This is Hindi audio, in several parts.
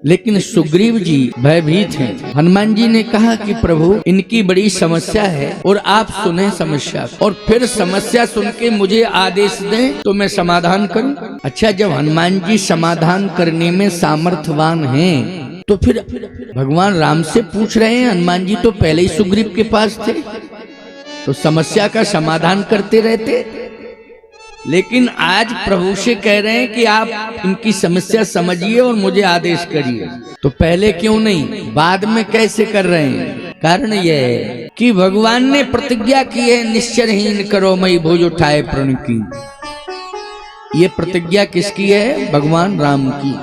लेकिन सुग्रीव जी भयभीत हैं। हनुमान जी ने कहा कि प्रभु इनकी बड़ी समस्या है और आप सुने समस्या, और फिर समस्या सुन के मुझे आदेश दें तो मैं समाधान करूं। अच्छा, जब हनुमान जी समाधान करने में सामर्थ्यवान हैं तो फिर भगवान राम से पूछ रहे हैं। हनुमान जी तो पहले ही सुग्रीव के पास थे, तो समस्या का समाधान करते रहते। लेकिन आज प्रभु से कह रहे हैं कि आप इनकी समस्या समझिए और मुझे आदेश करिए। तो पहले क्यों नहीं, बाद में कैसे कर रहे हैं? कारण यह है कि भगवान ने प्रतिज्ञा की है, निश्चरहीन करो मई भुज उठाए प्रण की। ये प्रतिज्ञा किसकी है? भगवान राम की।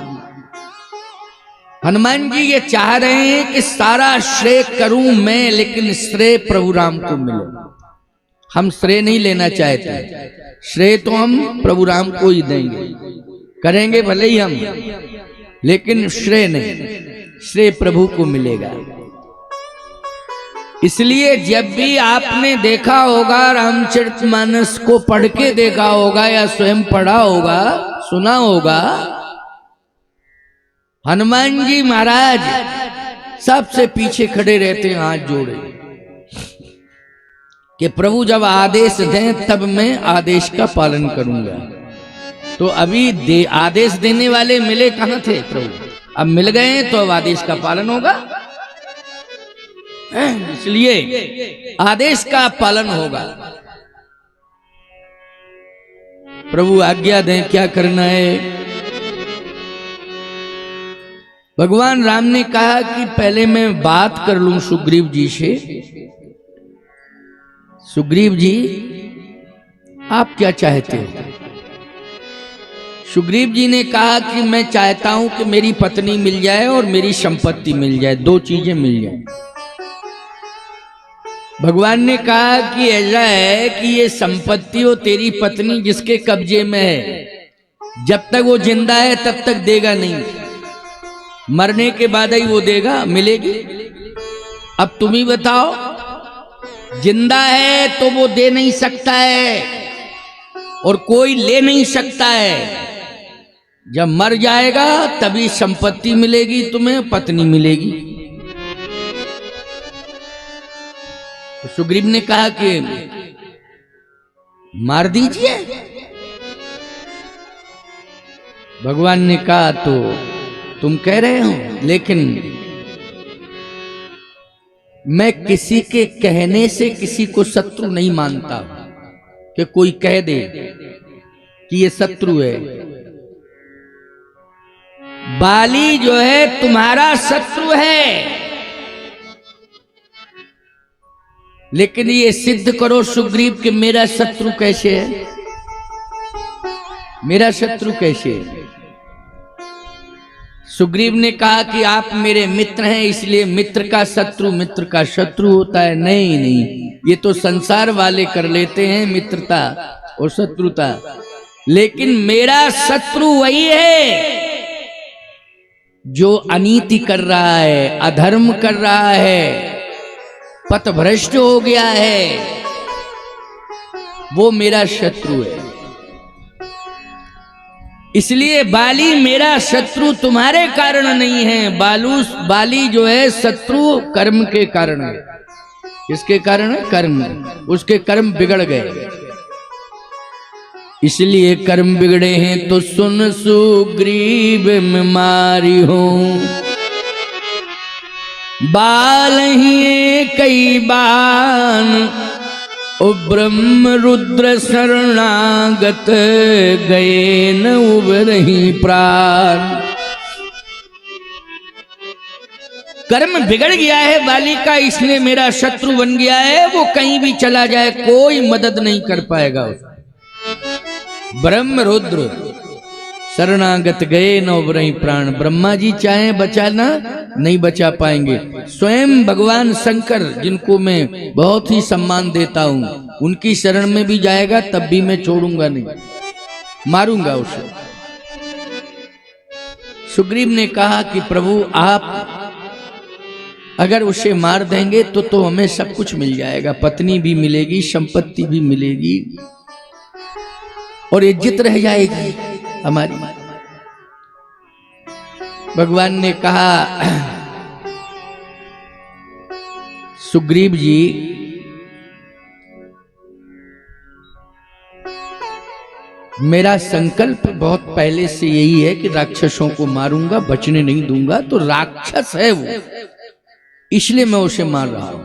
हनुमान जी ये चाह रहे हैं कि सारा श्रेय करूं मैं, लेकिन श्रेय प्रभु राम को मिले। हम श्रेय नहीं लेना चाहते, श्रेय तो हम प्रभु राम को ही देंगे, करेंगे भले ही हम, लेकिन श्रेय नहीं, श्रेय प्रभु को मिलेगा। इसलिए जब भी आपने देखा होगा, रामचरितमानस को पढ़ के देखा होगा या स्वयं पढ़ा होगा, सुना होगा, हनुमान जी महाराज सबसे पीछे खड़े रहते हैं हाथ जोड़े कि प्रभु जब आदेश दें तब मैं आदेश का पालन करूंगा। तो अभी आदेश देने वाले मिले कहां थे प्रभु? अब मिल गए हैं तो अब आदेश का पालन होगा, इसलिए आदेश का पालन होगा। प्रभु आज्ञा दें, क्या करना है? भगवान राम ने कहा कि पहले मैं बात कर लूं सुग्रीव जी से। सुग्रीव जी आप क्या चाहते हो? सुग्रीव जी ने कहा कि मैं चाहता हूं कि मेरी पत्नी मिल जाए और मेरी संपत्ति मिल जाए, दो चीजें मिल जाए। भगवान ने कहा कि ऐसा है कि ये संपत्ति हो तेरी पत्नी जिसके कब्जे में है, जब तक वो जिंदा है तब तक देगा नहीं, मरने के बाद ही वो देगा, मिलेगी। अब तुम ही बताओ, जिंदा है तो वो दे नहीं सकता है और कोई ले नहीं सकता है। जब मर जाएगा तभी संपत्ति मिलेगी, तुम्हें पत्नी मिलेगी। तो सुग्रीव ने कहा कि मार दीजिए। भगवान ने कहा तो तुम कह रहे हो, लेकिन मैं किसी के कहने से किसी को शत्रु नहीं मानता कि कोई कह दे कि ये शत्रु है। बाली जो है तुम्हारा शत्रु है, लेकिन ये सिद्ध करो सुग्रीव कि मेरा शत्रु कैसे है, मेरा शत्रु कैसे है? सुग्रीव ने कहा कि आप मेरे मित्र हैं, इसलिए मित्र का शत्रु होता है। नहीं नहीं, ये तो संसार वाले कर लेते हैं मित्रता और शत्रुता, लेकिन मेरा शत्रु वही है जो अनीति कर रहा है, अधर्म कर रहा है, पथभ्रष्ट हो गया है, वो मेरा शत्रु है। इसलिए बाली मेरा शत्रु तुम्हारे कारण नहीं है। बाली जो है शत्रु कर्म के कारण है। किसके कारण है? कर्म, उसके कर्म बिगड़ गए, इसलिए कर्म बिगड़े हैं। तो सुन सुग्रीव में मारी हो, बाल ही कई बान, ओ ब्रह्म रुद्र शरणागत, गए न उबरही प्राण। कर्म बिगड़ गया है बाली का, इसलिए मेरा शत्रु बन गया है। वो कहीं भी चला जाए कोई मदद नहीं कर पाएगा उसकी। ब्रह्म रुद्र शरणागत, गए न उबरही प्राण। ब्रह्मा जी चाहे बचाना नहीं बचा पाएंगे। स्वयं भगवान शंकर, जिनको मैं बहुत ही सम्मान देता हूं, उनकी शरण में भी जाएगा तब भी मैं छोड़ूंगा नहीं, मारूंगा उसे। सुग्रीव ने कहा कि प्रभु आप अगर उसे मार देंगे तो हमें सब कुछ मिल जाएगा, पत्नी भी मिलेगी, संपत्ति भी मिलेगी और इज्जत रह जाएगी हमारी। भगवान ने कहा, सुग्रीव जी, मेरा संकल्प बहुत पहले से यही है कि राक्षसों को मारूंगा, बचने नहीं दूंगा। तो राक्षस है वो, इसलिए मैं उसे मार रहा हूं।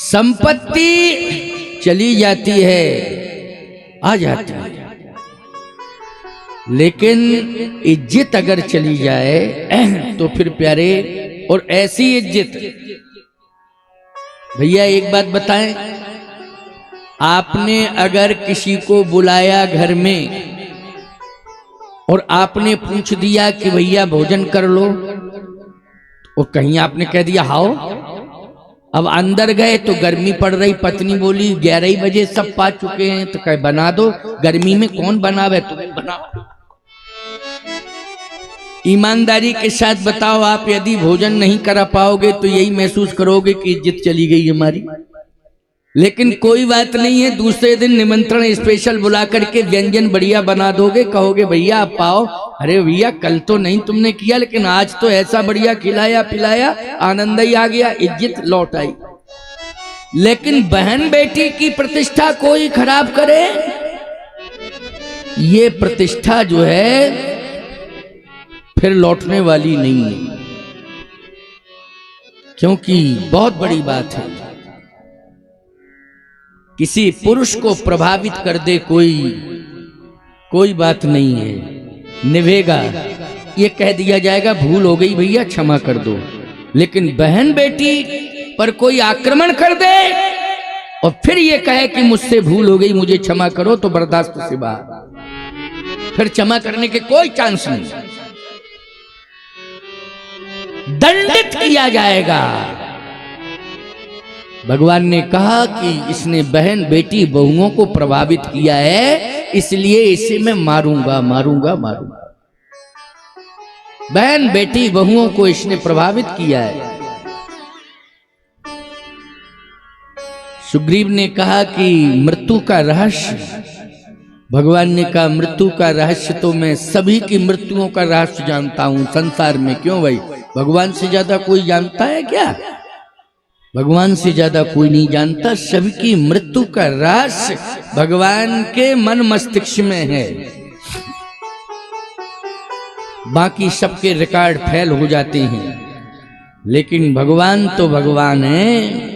संपत्ति चली जाती है, आ जाती है, लेकिन इज्जत अगर चली जाए तो फिर प्यारे, और ऐसी इज्जत, भैया एक बात बताएं, आपने अगर किसी को बुलाया घर में और आपने पूछ दिया कि भैया भोजन कर लो, और कहीं आपने कह दिया हाओ, अब अंदर गए तो गर्मी पड़ रही, पत्नी बोली 11 बजे सब पा चुके हैं, तो कहे बना दो, गर्मी में कौन बनावे, तुम बनाओ। ईमानदारी के साथ बताओ, आप यदि भोजन नहीं करा पाओगे तो यही महसूस करोगे कि इज्जत चली गई हमारी। लेकिन कोई बात नहीं है, दूसरे दिन निमंत्रण स्पेशल बुला करके व्यंजन बढ़िया बना दोगे, कहोगे भैया आप पाओ, अरे भैया कल तो नहीं तुमने किया, लेकिन आज तो ऐसा बढ़िया खिलाया पिलाया, आनंद ही आ गया, इज्जत लौट आई। लेकिन बहन बेटी की प्रतिष्ठा कोई खराब करे, ये प्रतिष्ठा जो है फिर लौटने वाली नहीं है, क्योंकि बहुत बड़ी बात है, किसी पुरुष को प्रभावित कर दे कोई बात नहीं है, निभेगा, ये कह दिया जाएगा भूल हो गई भैया क्षमा कर दो। लेकिन बहन बेटी पर कोई आक्रमण कर दे और फिर ये कहे कि मुझसे भूल हो गई मुझे क्षमा करो, तो बर्दाश्त से बाहर, फिर क्षमा करने के कोई चांस नहीं, दंडित किया जाएगा। भगवान ने कहा कि इसने बहन बेटी बहुओं को प्रभावित किया है, इसलिए इसे मैं मारूंगा मारूंगा मारूंगा। बहन बेटी बहुओं को इसने प्रभावित किया है। सुग्रीव ने कहा कि मृत्यु का रहस्य, भगवान ने कहा मृत्यु का रहस्य तो मैं सभी की मृत्युओं का रहस्य जानता हूं संसार में। क्यों भाई, भगवान से ज्यादा कोई जानता है क्या? भगवान से ज्यादा कोई नहीं जानता। सबकी मृत्यु का रहस्य भगवान के मन मस्तिष्क में है, बाकी सबके रिकॉर्ड फेल हो जाते हैं, लेकिन भगवान तो भगवान है।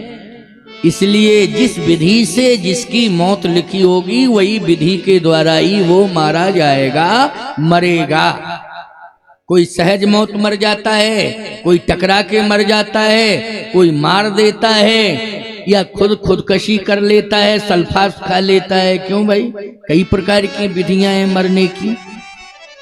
इसलिए जिस विधि से जिसकी मौत लिखी होगी वही विधि के द्वारा ही वो मारा जाएगा, मरेगा। कोई सहज मौत मर जाता है, कोई टकरा के मर जाता है, कोई मार देता है, या खुदकशी कर लेता है, सल्फास खा लेता है। क्यों भाई, कई प्रकार की विधियां हैं मरने की।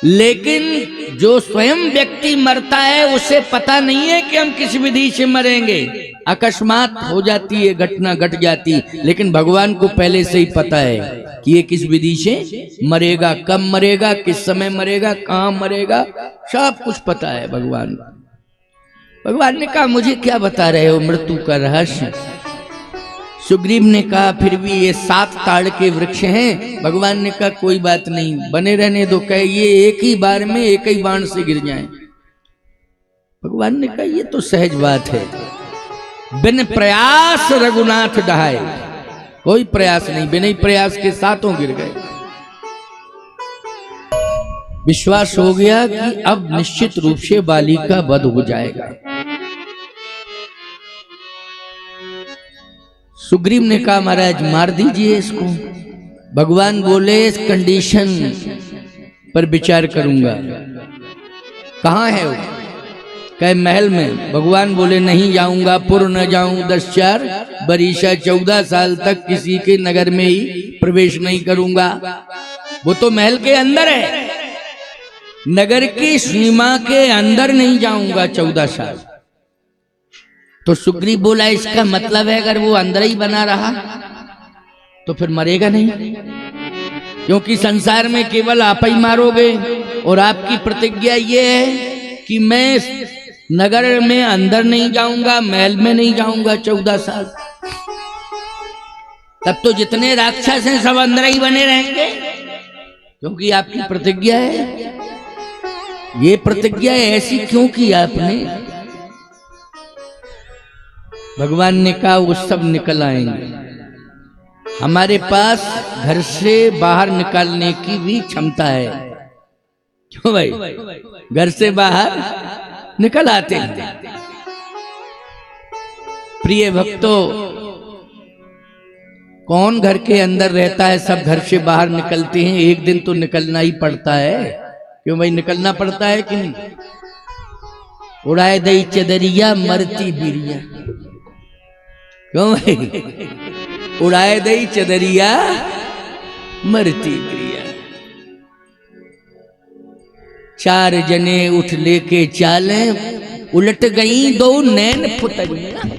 लेकिन जो स्वयं व्यक्ति मरता है उसे पता नहीं है कि हम किस विधि से मरेंगे, अकस्मात हो जाती है, घटना घट जाती, लेकिन भगवान को पहले से ही पता है कि ये किस विधि से मरेगा, कब मरेगा, किस समय मरेगा, कहाँ मरेगा, सब कुछ पता है भगवान को। भगवान ने कहा मुझे क्या बता रहे हो मृत्यु का रहस्य? सुग्रीव ने कहा फिर भी ये 7 ताड़ के वृक्ष हैं। भगवान ने कहा कोई बात नहीं, बने रहने दो, कहे ये एक ही बार में एक ही बाण से गिर जाएं। भगवान ने कहा ये तो सहज बात है, बिन प्रयास रघुनाथ डहाए। कोई प्रयास नहीं, बिना ही प्रयास के 7 गिर गए। विश्वास हो गया कि अब निश्चित रूप से बाली का वध हो जाएगा। सुग्रीव ने कहा महाराज मार दीजिए इसको। भगवान बोले इस कंडीशन पर विचार करूंगा। कहाँ है वो? कहे महल में। भगवान बोले नहीं जाऊंगा, पुर न जाऊं 10-4 बरीशा, 14 साल तक किसी के नगर में ही प्रवेश नहीं करूंगा। वो तो महल के अंदर है, नगर की सीमा के अंदर नहीं जाऊंगा 14 साल। तो सुग्रीव बोला इसका मतलब है अगर वो अंदर ही बना रहा तो फिर मरेगा नहीं, क्योंकि संसार में केवल आप ही मारोगे, और आपकी प्रतिज्ञा ये है कि मैं नगर में अंदर नहीं जाऊंगा, महल में नहीं जाऊंगा 14 साल। तब तो जितने राक्षस हैं सब अंदर ही बने रहेंगे, क्योंकि आपकी प्रतिज्ञा है। ये प्रतिज्ञा ऐसी क्यों की आपने? भगवान ने कहा वो सब निकल आएंगे। हमारे पास घर से बाहर निकालने की भी क्षमता है। क्यों भाई? घर से बाहर निकल आते हैं। प्रिय भक्तों, कौन घर के अंदर रहता है? सब घर से बाहर निकलते हैं। एक दिन तो निकलना ही पड़ता है। क्यों भाई? निकलना पड़ता है कि नहीं? उड़ाए दई चदरिया मरती बिरिया। क्यों भाई? उड़ाए दई चदरिया मरती बिरिया। चार जने उठ लेके चाले, उलट गई दो नैन पुतरिया।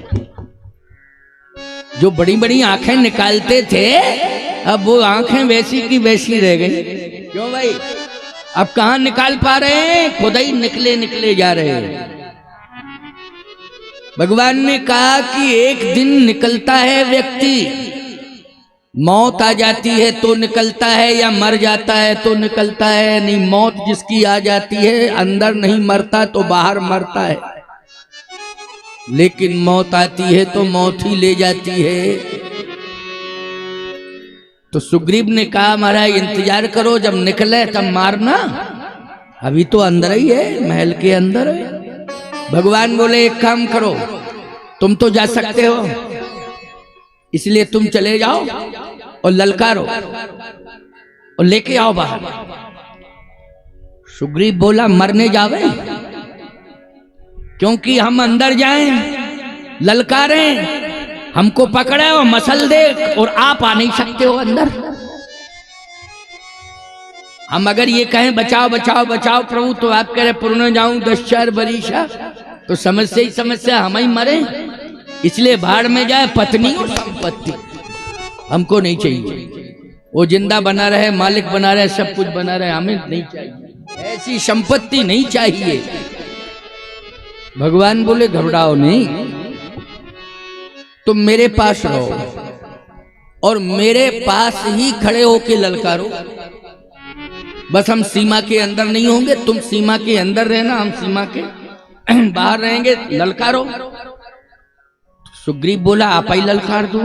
जो बड़ी बड़ी आंखें निकालते थे, अब वो आंखें वैसी की वैसी रह गई। क्यों भाई? अब कहां निकाल पा रहे हैं? खुद ही निकले निकले जा रहे हैं। भगवान ने कहा कि एक दिन निकलता है व्यक्ति, मौत आ जाती है तो निकलता है, या मर जाता है तो निकलता है। नहीं, मौत जिसकी आ जाती है, अंदर नहीं मरता तो बाहर मरता है। लेकिन मौत आती है तो मौत ही ले जाती है। तो सुग्रीव ने कहा महाराज इंतजार करो, जब निकले तब मारना। अभी तो अंदर ही है, महल के अंदर है। भगवान बोले एक काम करो, तुम तो जा सकते हो, इसलिए तुम चले जाओ और ललकारो और लेके आओ बाहर। सुग्रीव बोला मरने जावे, क्योंकि हम अंदर जाएं ललकारें, हमको पकड़े और मसल दे, और आप आ नहीं सकते हो अंदर। हम अगर ये कहें बचाओ बचाओ बचाओ प्रभु, तो आप कह रहे पुरने जाऊं 10 बरीशा, तो समस्या ही समस्या, हम ही मरे। इसलिए भाड़ में जाए पत्नी और संपत्ति, हमको नहीं चाहिए। वो जिंदा बना रहे, मालिक बना रहे, सब कुछ बना रहे, हमें नहीं चाहिए। ऐसी संपत्ति नहीं चाहिए। भगवान बोले घबराओ नहीं, तुम मेरे पास रहो और मेरे पास ही खड़े होके ललकारो। बस हम सीमा के अंदर नहीं होंगे, तुम सीमा के अंदर रहना, हम सीमा के बाहर रहेंगे, ललकारो। सुग्रीव बोला आप ही ललकार दो।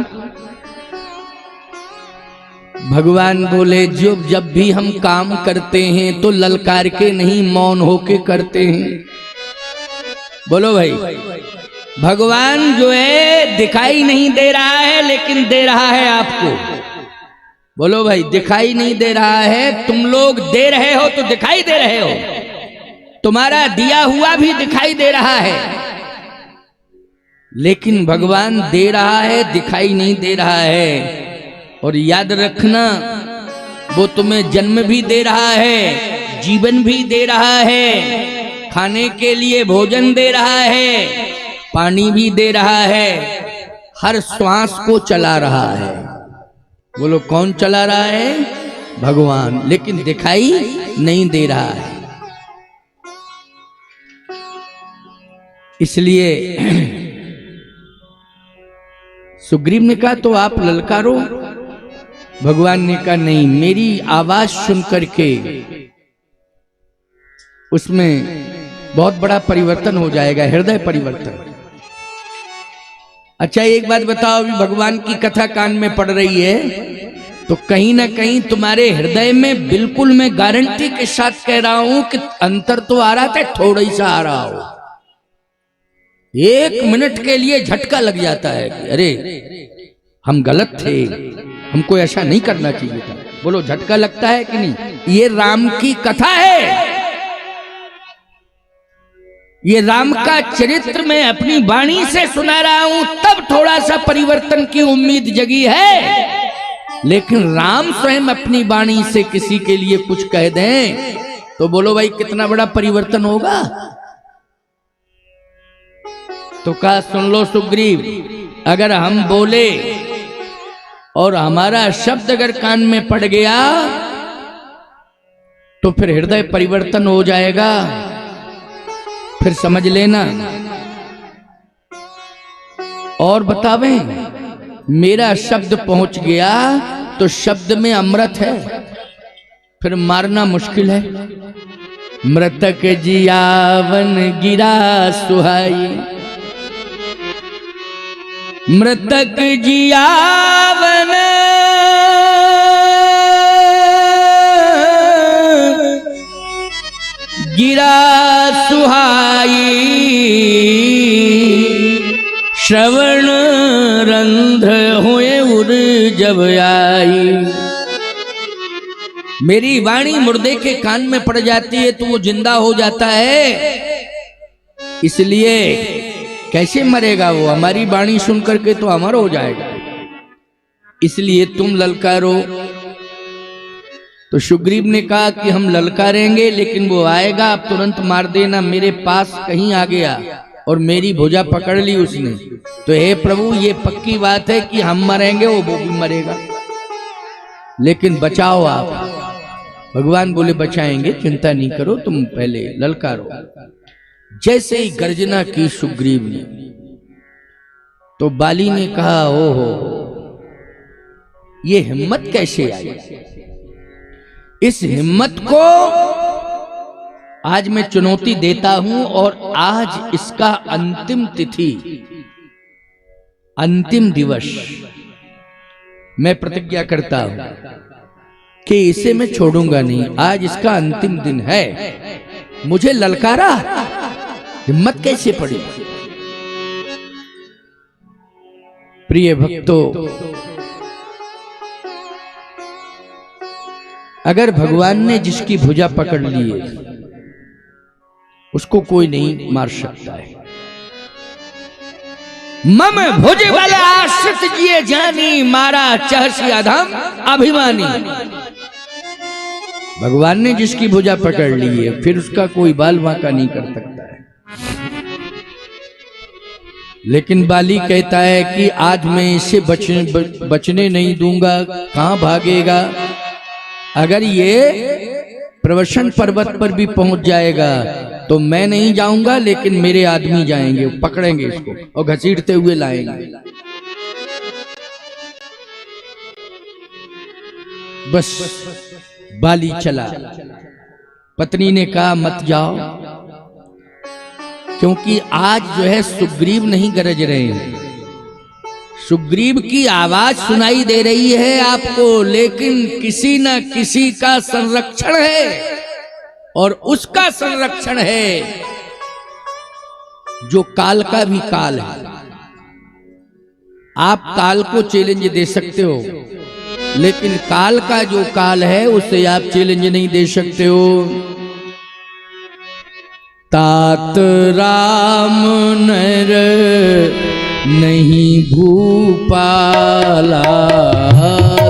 भगवान बोले जब भी हम काम करते हैं तो ललकार के नहीं, मौन होके करते हैं। बोलो भाई, भगवान जो है दिखाई नहीं दे रहा है, लेकिन दे रहा है आपको। बोलो भाई, दिखाई नहीं दे रहा है, तुम लोग दे रहे हो तो दिखाई दे रहे हो, तुम्हारा दिया हुआ भी दिखाई दे रहा है, लेकिन भगवान दे रहा है, दिखाई नहीं दे रहा है। और याद रखना, वो तुम्हें जन्म भी दे रहा है, जीवन भी दे रहा है, खाने के लिए भोजन दे रहा है, पानी भी दे रहा है, हर श्वास को चला रहा है। बोलो कौन चला रहा है? भगवान, लेकिन दिखाई नहीं दे रहा है। इसलिए सुग्रीव ने कहा तो आप ललकारो। भगवान ने कहा नहीं, मेरी आवाज सुन करके उसमें बहुत बड़ा परिवर्तन हो जाएगा, हृदय परिवर्तन। अच्छा एक बात बताओ, अभी भगवान की कथा कान में पड़ रही है, तो कहीं ना कहीं तुम्हारे हृदय में, बिल्कुल मैं गारंटी के साथ कह रहा हूं कि अंतर तो आ रहा था, थोड़ा ही सा आ रहा हो। 1 मिनट के लिए झटका लग जाता है कि अरे हम गलत थे, हमको ऐसा नहीं करना चाहिए था। बोलो झटका लगता है कि नहीं? ये राम की कथा है, ये राम का चरित्र मैं अपनी वाणी से सुना रहा हूं, तब थोड़ा सा परिवर्तन की उम्मीद जगी है। लेकिन राम स्वयं अपनी वाणी से किसी के लिए कुछ कह दें तो बोलो भाई कितना बड़ा परिवर्तन होगा। तो कहा सुन लो सुग्रीव, अगर हम बोले और हमारा शब्द अगर कान में पड़ गया तो फिर हृदय परिवर्तन हो जाएगा, फिर समझ लेना। और बतावें, मेरा शब्द पहुंच गया तो शब्द में अमृत है, फिर मारना मुश्किल है। मृतक जियावन गिरा सुहाई, मृतक जियावन गिरा सुहाई, श्रवण रंध्र हुए उर जब आई। मेरी वाणी मुर्दे के कान में पड़ जाती है तो वो जिंदा हो जाता है, इसलिए कैसे मरेगा वो? हमारी वाणी सुन करके तो अमर हो जाएगा, इसलिए तुम ललकारो। तो सुग्रीव ने कहा कि हम ललकारेंगे, लेकिन वो आएगा, आप तुरंत मार देना। मेरे पास कहीं आ गया और मेरी भुजा पकड़ ली उसने, तो हे प्रभु ये पक्की बात है कि हम मरेंगे, वो भी मरेगा, लेकिन बचाओ आप। भगवान बोले बचाएंगे, चिंता नहीं करो, तुम पहले ललकारो। जैसे ही गर्जना की सुग्रीव ने, तो बाली ने कहा ओहो ये हिम्मत कैसे आई? इस हिम्मत को आज मैं चुनौती देता हूं और आज इसका अंतिम तिथि, अंतिम दिवस मैं प्रतिज्ञा करता हूं कि इसे मैं छोड़ूंगा नहीं। आज इसका अंतिम दिन है, मुझे ललकारा, हिम्मत कैसे पड़ी? प्रिय भक्तों, अगर भगवान ने जिसकी भुजा पकड़ ली है उसको कोई नहीं मार सकता है। मम भुज वाले आश्रित जिए जानी, मारा चहसी अधम अभिमानी। भगवान ने जिसकी भुजा पकड़ ली है फिर उसका कोई बाल बांका नहीं कर सकता है। लेकिन बाली कहता है कि आज मैं इसे बचने नहीं दूंगा, कहां भागेगा? अगर ये प्रवसन पर्वत पर भी पहुंच जाएगा तो मैं नहीं जाऊंगा, लेकिन मेरे आदमी जाएंगे, पकड़ेंगे इसको और घसीटते हुए लाएंगे। बस बाली चला। पत्नी ने कहा मत जाओ, क्योंकि आज जो है सुग्रीव नहीं गरज रहे हैं। सुग्रीव की आवाज सुनाई दे रही है आपको, लेकिन किसी न किसी का संरक्षण है, और उसका संरक्षण है जो काल का भी काल है। आप काल को चैलेंज दे सकते हो, लेकिन काल का जो काल है उसे आप चैलेंज नहीं दे सकते हो। तात राम नर नहीं भूपाला,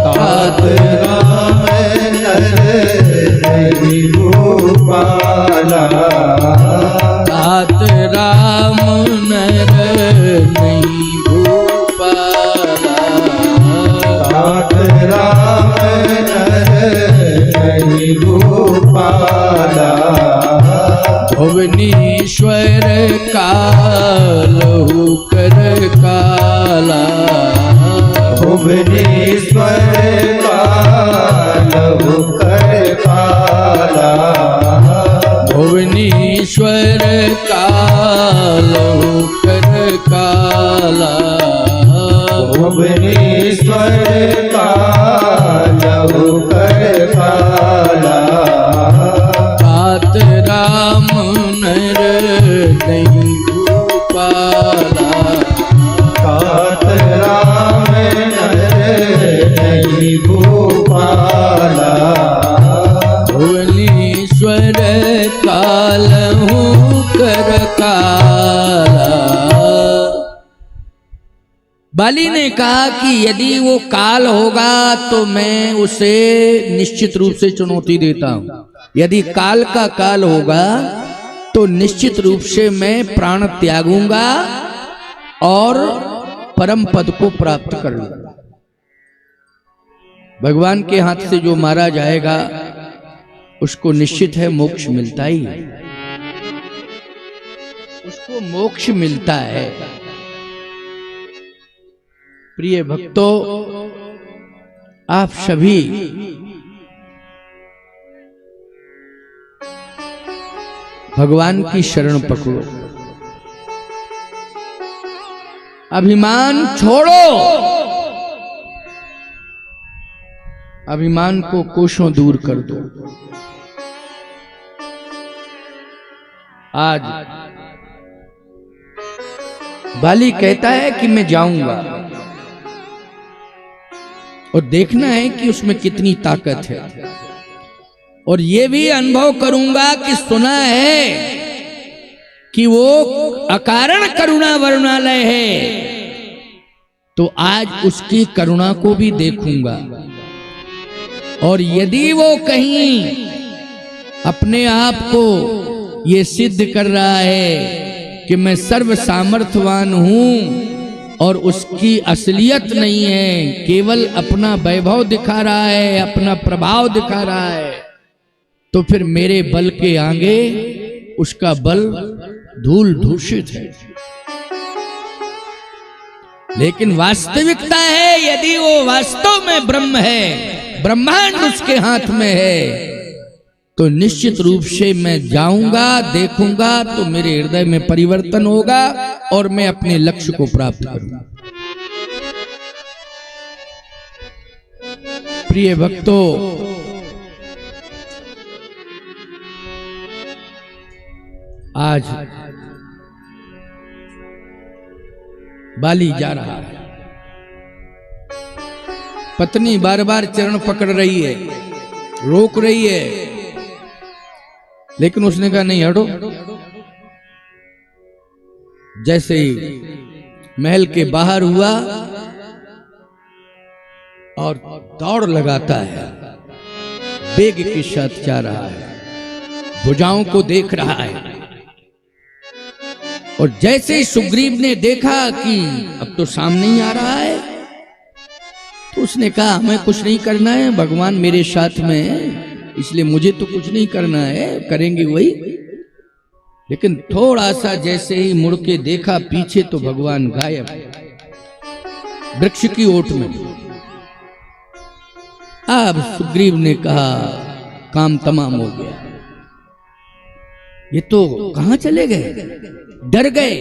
तात राम नर नहीं भूपाला, तात राम नर नहीं भूपाला, तात राम नर नहीं भूपाला, भुवनेश्वर कालहु कर काला, भुवनेश्वर कालहु कर काला, भुवनेश्वर कालहु कर काला, भुवनेश्वर कालहु कर काला, तात राम नर नहीं भूपाला, तात राम नर नहीं भूपाला, भुवनेश्वर कालहु कर काला। बाली ने कहा कि यदि वो काल होगा तो मैं उसे निश्चित रूप से चुनौती देता हूं। यदि काल का काल होगा तो निश्चित रूप से मैं प्राण त्यागूंगा और परम पद को प्राप्त कर लूंगा। भगवान के हाथ से जो मारा जाएगा उसको निश्चित है मोक्ष मिलता ही है, उसको मोक्ष मिलता है। प्रिय भक्तों, आप सभी भगवान की शरण पकड़ो, अभिमान छोड़ो, अभिमान को कोसों दूर कर दो। आज बाली कहता है कि मैं जाऊंगा और देखना है कि उसमें कितनी ताकत है, और ये भी अनुभव करूंगा कि सुना है कि वो अकारण करुणा वरुणालय है, तो आज उसकी करुणा को भी देखूंगा। और यदि वो कहीं अपने आप को ये सिद्ध कर रहा है कि मैं सर्व सामर्थ्यवान हूं और उसकी असलियत नहीं है, केवल अपना वैभव दिखा रहा है, अपना प्रभाव दिखा रहा है, तो फिर मेरे बल के आगे उसका बल धूल दूषित है। लेकिन वास्तविकता है, यदि वो वास्तव में ब्रह्म है, ब्रह्मांड उसके हाथ में है, तो निश्चित रूप से मैं जाऊंगा, देखूंगा, तो मेरे हृदय में परिवर्तन होगा और मैं अपने लक्ष्य को प्राप्त करूंगा। प्रिय भक्तों, आज बाली जा रहा है, पत्नी बार बार चरण पकड़ रही है, रोक रही है, लेकिन उसने कहा नहीं हटो। जैसे ही महल के बाहर हुआ और दौड़ लगाता है, वेग के साथ जा रहा है, भुजाओं को देख रहा है। और जैसे ही सुग्रीव ने देखा कि अब तो सामने ही आ रहा है, तो उसने कहा हमें कुछ नहीं करना है, भगवान मेरे साथ में है, इसलिए मुझे तो कुछ नहीं करना है, करेंगे वही। लेकिन थोड़ा सा जैसे ही मुड़ के देखा पीछे, तो भगवान गायब, वृक्ष की ओट में। अब सुग्रीव ने कहा काम तमाम हो गया, ये तो कहां चले गए, डर गए,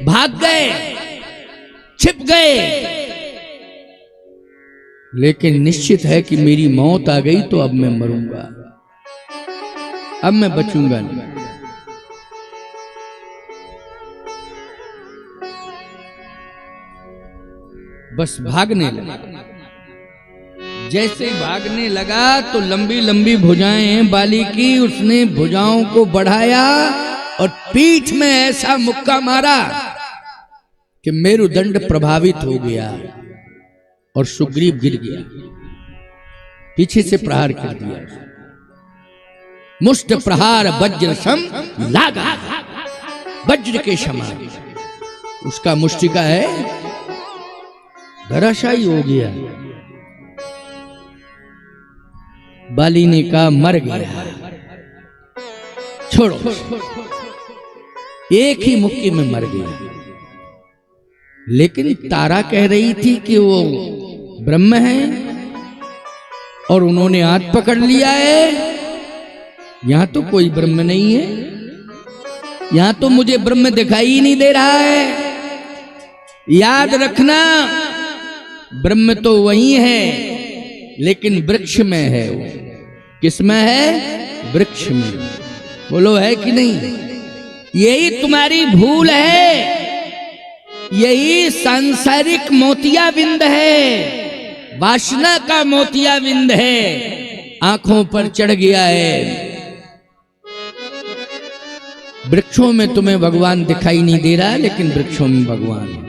भाग गए, छिप गए। लेकिन निश्चित है कि मेरी मौत आ गई तो अब मैं मरूंगा, अब मैं बचूंगा नहीं। बस भागने लगा। जैसे भागने लगा तो लंबी लंबी भुजाएं हैं बाली की, उसने भुजाओं को बढ़ाया और पीठ में ऐसा मुक्का मारा कि मेरुदंड प्रभावित हो गया और सुग्रीव गिर गया, पीछे से प्रहार कर दिया। मुष्ट प्रहार वज्र सम लागा, वज्र के समान उसका मुष्टिका है, धराशायी हो गया। बाली ने कहा मर गया, छोड़ो, एक ही मुक्के में मर गया। लेकिन तारा कह रही थी कि वो ब्रह्म है और उन्होंने हाथ पकड़ लिया है, यहां तो कोई ब्रह्म नहीं है, यहां तो मुझे ब्रह्म दिखाई ही नहीं दे रहा है। याद रखना, ब्रह्म तो वही है, लेकिन वृक्ष में है। वो किस में है? वृक्ष में। बोलो है कि नहीं? यही तुम्हारी भूल है, यही सांसारिक मोतियाबिंद है, वासना का मोतियाबिंद है, आंखों पर चढ़ गया है। वृक्षों में तुम्हें भगवान दिखाई नहीं दे रहा, लेकिन वृक्षों में भगवान है।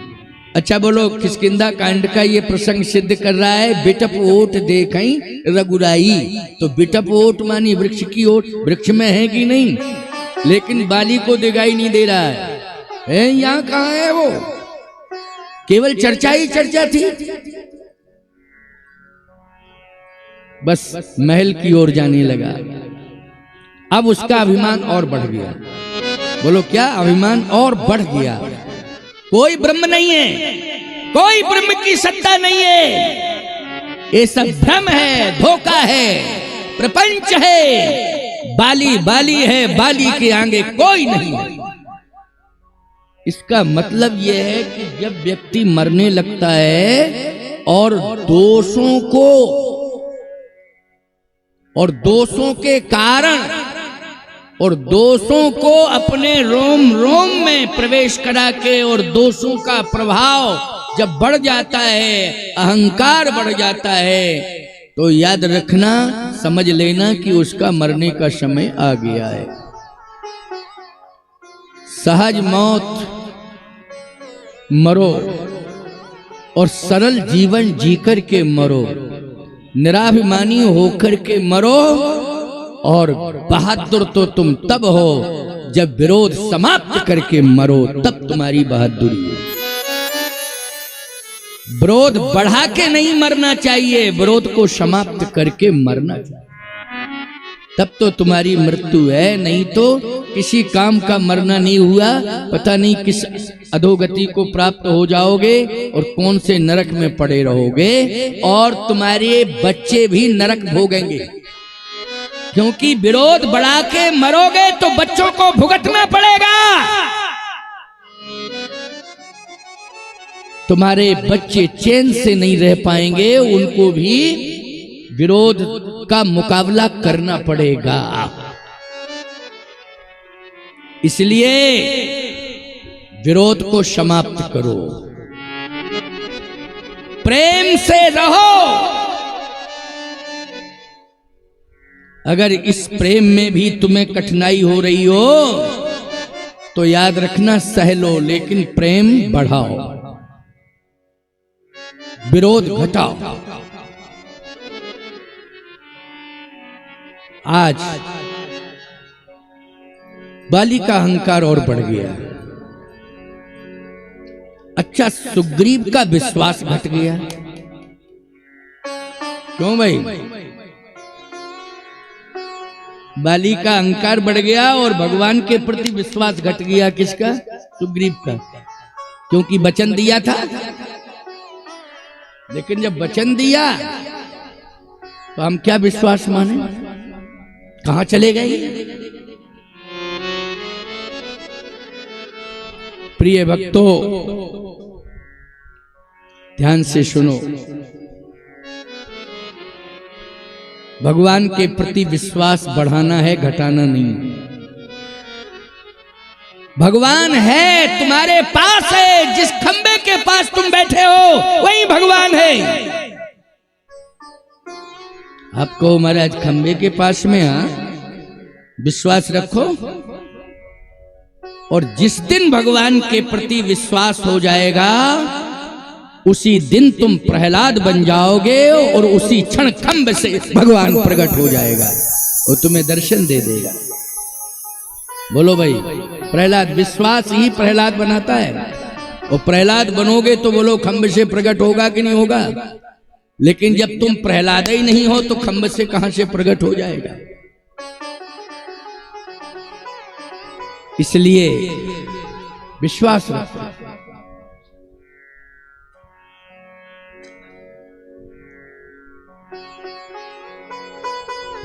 अच्छा बोलो, किष्किंधा कांड का ये प्रसंग सिद्ध कर रहा है, बिटप ओट देखई रघुराई। तो बिटप ओट मानी वृक्ष की ओट, वृक्ष में है कि नहीं, लेकिन बाली को दिखाई नहीं दे रहा है। यहाँ कहाँ है वो? केवल चर्चा ही चर्चा थी। बस महल की ओर जाने लगा। अब उसका अभिमान और बढ़ गया। बोलो क्या? अभिमान और बढ़ गया। कोई ब्रह्म नहीं है, कोई ब्रह्म की सत्ता नहीं है, ये सब भ्रम है, धोखा है, प्रपंच है, बाली बाली है, बाली के आगे कोई नहीं। इसका मतलब यह है कि जब व्यक्ति मरने लगता है और दोषों के कारण और दोषों को अपने रोम रोम में प्रवेश करा के और दोषों का प्रभाव जब बढ़ जाता है, अहंकार बढ़ जाता है, तो याद रखना, समझ लेना कि उसका मरने का समय आ गया है। सहज मौत मरो और सरल जीवन जीकर के मरो, निराभिमानी होकर के मरो, और बहादुर तो तुम तब हो जब विरोध समाप्त करके मरो, तब तुम्हारी बहादुरी है। विरोध बढ़ा के नहीं मरना चाहिए, विरोध को समाप्त करके मरना चाहिए, तब तो तुम्हारी मृत्यु है। नहीं तो किसी काम का मरना नहीं हुआ, पता नहीं किस अधोगति को प्राप्त हो जाओगे और कौन से नरक में पड़े रहोगे, और तुम्हारे बच्चे भी नरक भोगेंगे, क्योंकि विरोध बढ़ा के मरोगे तो बच्चों को भुगतना पड़ेगा। तुम्हारे बच्चे चैन से नहीं रह पाएंगे, उनको भी विरोध का मुकाबला करना पड़ेगा। इसलिए विरोध को समाप्त करो, प्रेम से रहो। अगर इस प्रेम में भी तुम्हें कठिनाई हो रही हो तो याद रखना, सह लो, लेकिन प्रेम बढ़ाओ, विरोध घटाओ। आज बाली का अहंकार और बढ़ गया। अच्छा, सुग्रीव का विश्वास घट गया। क्यों भाई? बाली का अहंकार बढ़ गया और भगवान के प्रति विश्वास घट गया। किसका? सुग्रीव का, क्योंकि वचन दिया था। लेकिन जब वचन दिया तो हम क्या विश्वास माने? कहां चले गए? प्रिय भक्तों, ध्यान से सुनो। भगवान के प्रति विश्वास बढ़ाना है, घटाना नहीं। भगवान है, तुम्हारे पास है। जिस खंबे के पास तुम बैठे हो वही भगवान है। आपको महाराज खंबे के पास में विश्वास रखो, और जिस दिन भगवान के प्रति विश्वास हो जाएगा उसी दिन तुम प्रहलाद बन जाओगे, और उसी क्षण खंब से भगवान प्रकट हो जाएगा और तुम्हें दर्शन दे देगा। बोलो भाई, प्रहलाद, विश्वास ही प्रहलाद बनाता है। और प्रहलाद बनोगे तो बोलो खंब से प्रकट होगा कि नहीं होगा? लेकिन जब तुम प्रहलाद ही नहीं हो तो खंब से कहां से प्रकट हो जाएगा? इसलिए विश्वास रखो।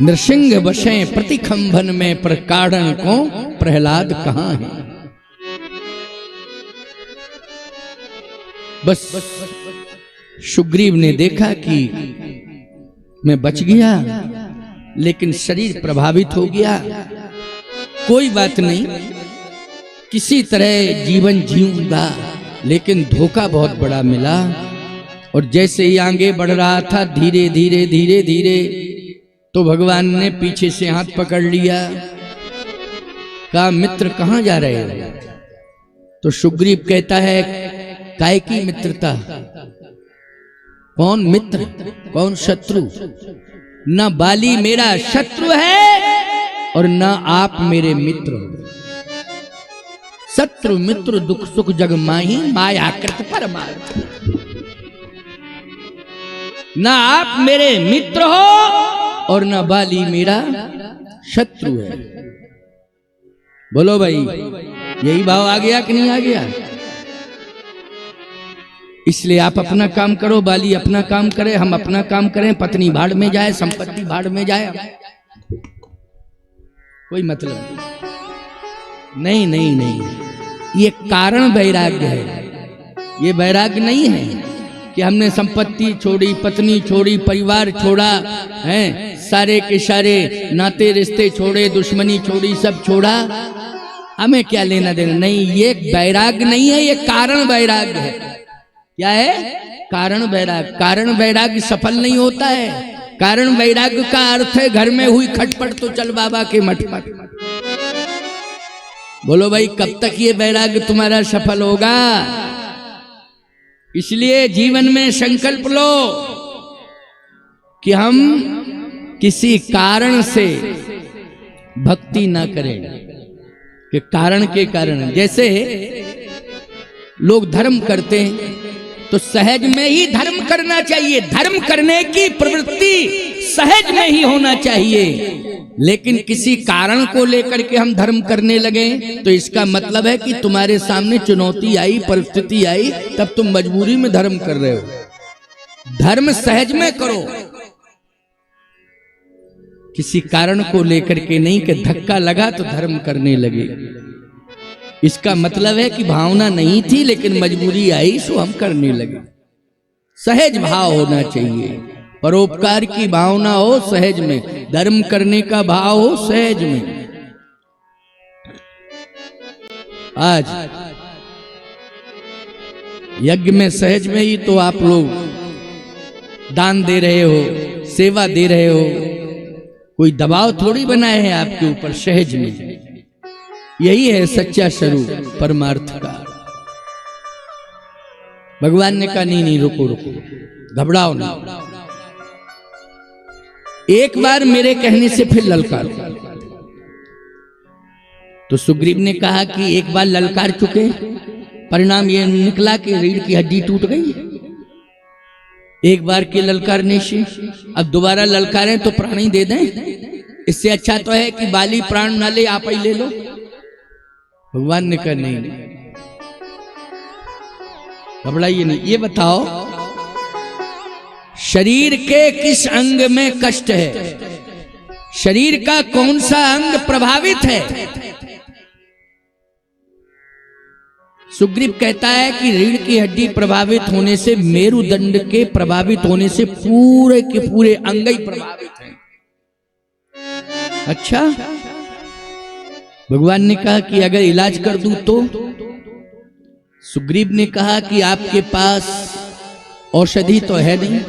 नृसिंह बसे प्रतिखंभन में, प्रकारण को प्रहलाद कहां है? बस सुग्रीव ने देखा कि मैं बच गया, लेकिन शरीर प्रभावित हो गया। कोई बात नहीं, किसी तरह जीवन जीऊंगा, लेकिन धोखा बहुत बड़ा मिला। और जैसे ही आगे बढ़ रहा था, धीरे धीरे धीरे धीरे, तो भगवान ने पीछे से हाथ पकड़ लिया। कहा, मित्र कहां जा रहे हो? तो सुग्रीव कहता है, काय की मित्रता? कौन मित्र, कौन शत्रु? न बाली मेरा शत्रु है और न आप मेरे मित्र हो। शत्रु मित्र दुख सुख जग माही, माया कृत परमार्थ। न आप मेरे मित्र हो और न बाली मेरा शत्रु है। बोलो भाई, यही भाव आ गया कि नहीं आ गया? इसलिए आप अपना काम करो, बाली अपना काम करे, हम अपना काम करें। पत्नी भाड़ में जाए, संपत्ति भाड़ में जाए, कोई मतलब नहीं। नहीं नहीं नहीं, ये कारण वैराग्य है। ये वैराग्य नहीं है कि हमने संपत्ति छोड़ी, पत्नी छोड़ी, परिवार छोड़ा है, सारे के सारे नाते रिश्ते छोड़े, दुश्मनी छोड़ी, सब छोड़ा, हमें क्या लेना देना। नहीं, ये वैराग्य नहीं है, ये कारण वैराग्य है। क्या है? कारण वैराग्य। कारण वैराग्य सफल नहीं होता है। कारण वैराग्य का अर्थ है घर में हुई खटपट तो चल बाबा के मठ मठ। बोलो भाई, कब तक ये वैराग्य तुम्हारा सफल होगा? इसलिए जीवन में संकल्प लो कि हम किसी कारण से भक्ति ना करें, कि कारण के कारण। जैसे लोग धर्म करते हैं तो सहज में ही धर्म करना चाहिए, धर्म करने की प्रवृत्ति सहज में ही होना चाहिए। लेकिन किसी कारण को लेकर के हम धर्म करने लगे तो इसका मतलब है कि तुम्हारे सामने चुनौती आई, परिस्थिति आई, तब तुम मजबूरी में धर्म कर रहे हो। धर्म सहज में करो, किसी कारण को लेकर के नहीं कि धक्का लगा तो धर्म करने लगे। इसका मतलब है कि भावना नहीं थी लेकिन मजबूरी आई सो हम करने लगे। सहज भाव होना चाहिए, परोपकार की भावना हो सहज में, धर्म करने का भाव हो सहज में। आज यज्ञ में सहज में ही तो आप लोग दान दे रहे हो, सेवा दे रहे हो, कोई दबाव थोड़ी बनाए हैं आपके ऊपर, सहज में। यही है सच्चा स्वरूप परमार्थ का। भगवान ने कहा नहीं नहीं, रुको रुको, घबराओ नहीं, एक बार मेरे कहने से फिर ललकारो। तो सुग्रीव ने कहा कि एक बार ललकार चुके, परिणाम ये निकला कि रीढ़ की हड्डी टूट गई। एक बार के ललकारने से अब दोबारा ललकारें तो प्राण ही दे दें। इससे अच्छा तो है कि बाली प्राण ना ले, आप ही ले लो। भगवान ने कहा नहीं, घबराइए नहीं। ये बताओ, शरीर के किस अंग में कष्ट है? शरीर का कौन सा अंग प्रभावित है? सुग्रीव कहता है कि रीढ़ की हड्डी प्रभावित होने से, मेरुदंड के प्रभावित होने से पूरे के पूरे अंग ही प्रभावित हैं। अच्छा, भगवान ने कहा कि अगर इलाज कर दूं तो? सुग्रीव ने कहा कि आपके पास औषधि तो है नहीं,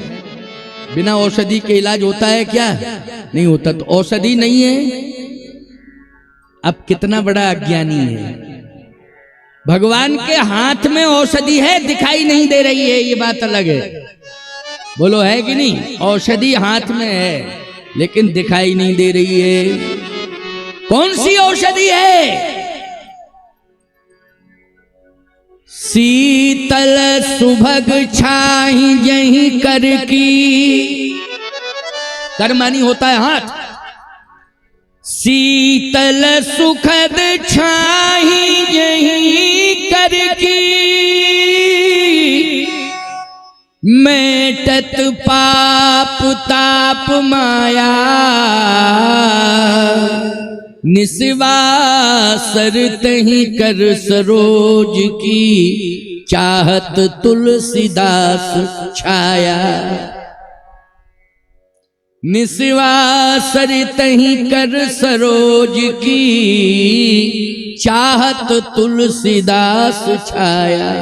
बिना औषधि के इलाज होता है क्या? नहीं होता। तो औषधि नहीं है, अब कितना बड़ा अज्ञानी है। भगवान के हाथ में औषधि है, दिखाई नहीं दे रही है, ये बात अलग है। बोलो है कि नहीं? औषधि हाथ में है लेकिन दिखाई नहीं दे रही है। कौन सी औषधि है? शीतल सुभग छाई जहीं कर की, कर मानी होता है हाथ। शीतल सुखद छाई जहीं कर की, मेटत पाप ताप माया, निस्वासर तहीं कर सरोज की, चाहत तुलसीदास छाया। निस्वासर तहीं कर सरोज की, चाहत तुलसीदास छाया।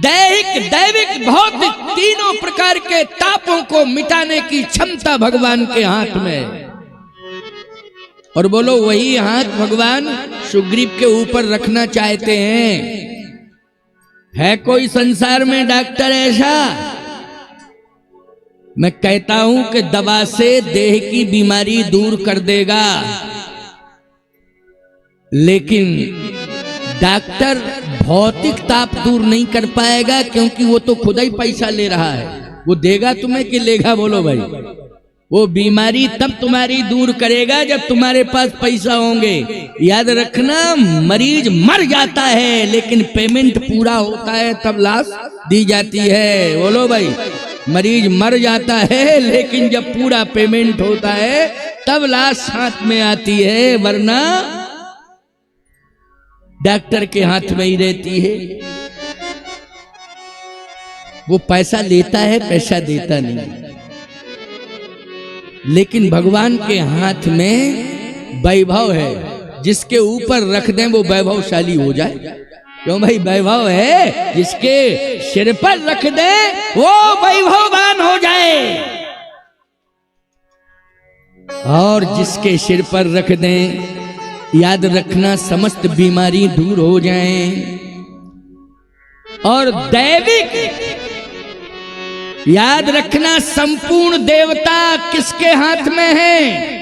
दैहिक, दैविक, भौतिक तीनों प्रकार के तापों को मिटाने की क्षमता भगवान के हाथ में। और बोलो, वही हाथ भगवान सुग्रीव के ऊपर रखना चाहते हैं। है कोई संसार में डॉक्टर ऐसा? मैं कहता हूं कि दवा से देह की बीमारी दूर कर देगा, लेकिन डॉक्टर भौतिक ताप दूर नहीं कर पाएगा, क्योंकि वो तो खुद ही पैसा ले रहा है। वो देगा तुम्हें कि लेगा? बोलो भाई। वो बीमारी तब तुम्हारी दूर करेगा जब तुम्हारे पास पैसा होंगे। याद रखना, मरीज मर जाता है लेकिन पेमेंट पूरा होता है तब लाश दी जाती है। बोलो भाई, मरीज मर जाता है लेकिन जब पूरा पेमेंट होता है तब लाश हाथ में आती है, वरना डॉक्टर के हाथ में ही रहती है। वो पैसा लेता है, पैसा देता नहीं। लेकिन भगवान के हाथ में वैभव है, जिसके ऊपर रख दें वो वैभवशाली हो जाए। क्यों भाई? वैभव है, जिसके सिर पर रख दें वो वैभववान हो जाए, और जिसके सिर पर रख दें, याद रखना, समस्त बीमारी दूर हो जाएं। और दैविक याद रखना, संपूर्ण देवता किसके हाथ में है?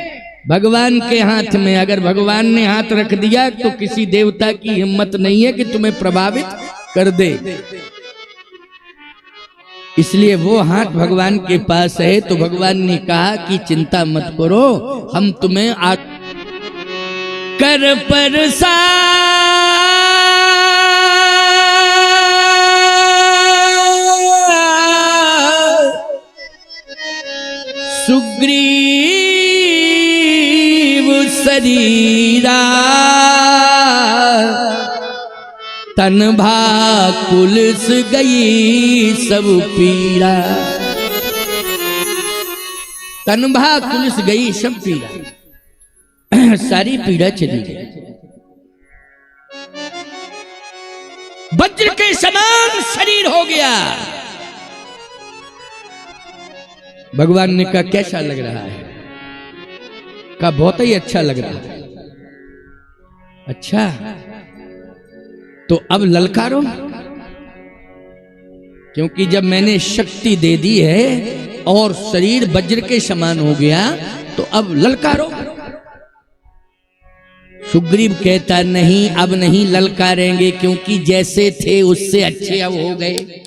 भगवान के हाथ में। अगर भगवान ने हाथ रख दिया तो किसी देवता की हिम्मत नहीं है कि तुम्हें प्रभावित कर दे। इसलिए वो हाथ भगवान के पास है, तो भगवान ने कहा कि चिंता मत करो, हम तुम्हें कर परसा सुग्रीव शरीरा तन भाकुलस गई सब पीड़ा। तन भाकुलस गई सब पीड़ा, सारी पीड़ा चली गई। वज्र के समान शरीर हो गया। भगवान ने कहा कैसा लग रहा है? कहा बहुत ही अच्छा लग रहा है। अच्छा, तो अब ललकारो, क्योंकि जब मैंने शक्ति दे दी है और शरीर वज्र के समान हो गया, तो अब ललकारो। सुग्रीव कहता नहीं, अब नहीं ललकारेंगे, क्योंकि जैसे थे उससे अच्छे अब हो गए।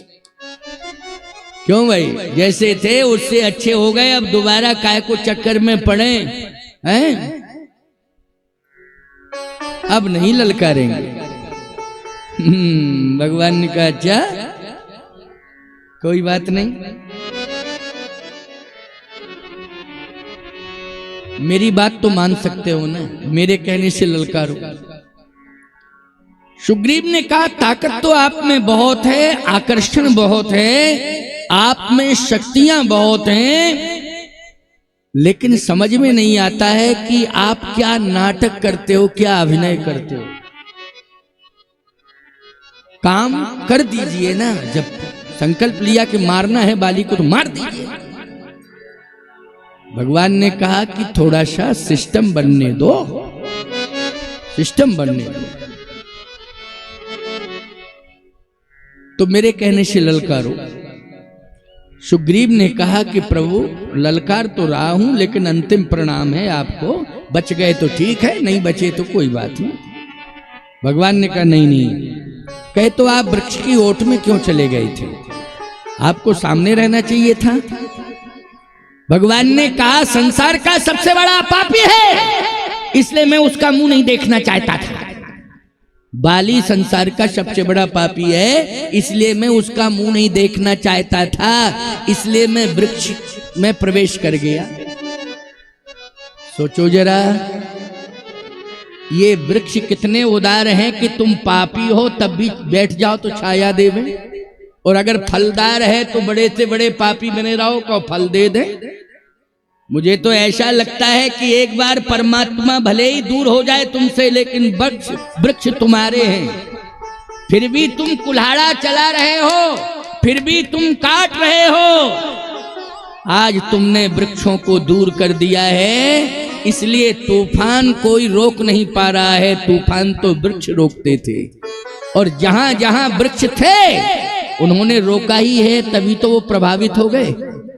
क्यों भाई? जैसे थे उससे अच्छे हो गए, अब दोबारा काय को चक्कर में पड़े हैं? अब नहीं ललकारेंगे। भगवान ने कहा अच्छा, कोई बात नहीं, मेरी बात तो मान सकते हो ना, मेरे कहने से ललकारो। सुग्रीव ने कहा ताकत तो आप में बहुत है, आकर्षण बहुत है, आप में शक्तियां बहुत हैं, लेकिन समझ में नहीं आता है कि आप क्या नाटक करते हो, क्या अभिनय करते हो। काम कर दीजिए ना, जब संकल्प लिया कि मारना है बाली को तो मार दीजिए। भगवान ने कहा कि थोड़ा सा सिस्टम बनने दो, सिस्टम बनने दो, तो मेरे कहने से ललकारो। सुग्रीव ने कहा कि प्रभु ललकार तो रहा हूं, लेकिन अंतिम परिणाम है आपको, बच गए तो ठीक है, नहीं बचे तो कोई बात नहीं। भगवान ने कहा नहीं नहीं, कहे तो आप वृक्ष की ओट में क्यों चले गए थे? आपको सामने रहना चाहिए था। भगवान ने कहा संसार का सबसे बड़ा पापी है, इसलिए मैं उसका मुंह नहीं देखना चाहता था। बाली संसार का सबसे बड़ा पापी है, इसलिए मैं उसका मुंह नहीं देखना चाहता था, इसलिए मैं वृक्ष में प्रवेश कर गया। सोचो जरा, ये वृक्ष कितने उदार हैं कि तुम पापी हो तब भी बैठ जाओ तो छाया देवे, और अगर फलदार है तो बड़े से बड़े पापी बने रहो को फल दे दे। मुझे तो ऐसा लगता है कि एक बार परमात्मा भले ही दूर हो जाए तुमसे, लेकिन वृक्ष तुम्हारे हैं, फिर भी तुम कुल्हाड़ा चला रहे हो, फिर भी तुम काट रहे हो। आज तुमने वृक्षों को दूर कर दिया है, इसलिए तूफान कोई रोक नहीं पा रहा है, तूफान तो वृक्ष रोकते थे, और जहां जहां वृक्ष थे उन्होंने रोका ही है, तभी तो वो प्रभावित हो गए।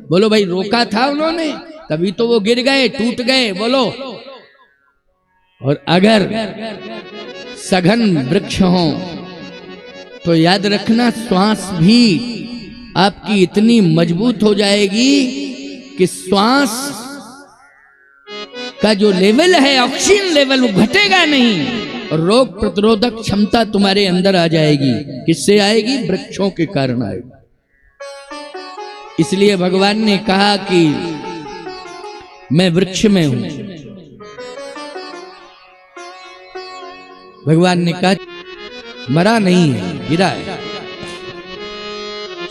बोलो भाई, रोका था उन्होंने, तभी तो वो गिर गए, टूट गए। बोलो। और अगर सघन वृक्ष हो तो याद रखना, श्वास भी आपकी इतनी मजबूत हो जाएगी कि श्वास का जो लेवल है, ऑक्सीजन लेवल, वो घटेगा नहीं, और रोग प्रतिरोधक क्षमता तुम्हारे अंदर आ जाएगी। किससे आएगी? वृक्षों के कारण आएगी। इसलिए भगवान ने कहा कि मैं वृक्ष में हूं, भगवान ने कहा मरा नहीं है, गिरा है।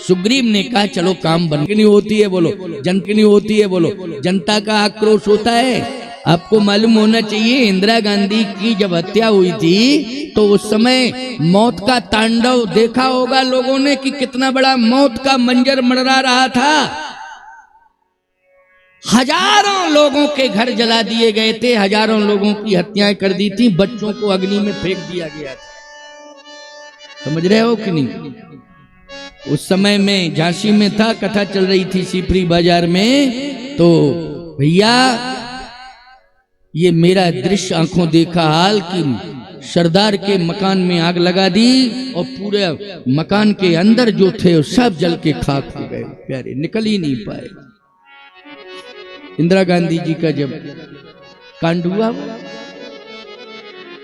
सुग्रीव ने कहा चलो काम बन नहीं होती है बोलो, जनता होती है बोलो, जनता का आक्रोश होता है। आपको मालूम होना चाहिए इंदिरा गांधी की जब हत्या हुई थी तो उस समय मौत का तांडव देखा होगा लोगों ने कि कितना बड़ा मौत का मंजर मंडरा रहा था। हजारों लोगों के घर जला दिए गए थे, हजारों लोगों की हत्याएं कर दी थी, बच्चों को अग्नि में फेंक दिया गया था। समझ रहे हो कि नहीं? उस समय में झांसी में था, कथा चल रही थी सीपरी बाजार में, तो भैया ये मेरा दृश्य आंखों देखा हाल कि सरदार के मकान में आग लगा दी और पूरे मकान के अंदर जो थे वो सब जल के खाक हो गए, प्यारे निकल ही नहीं पाए। इंदिरा गांधी जी का जब कांड हुआ,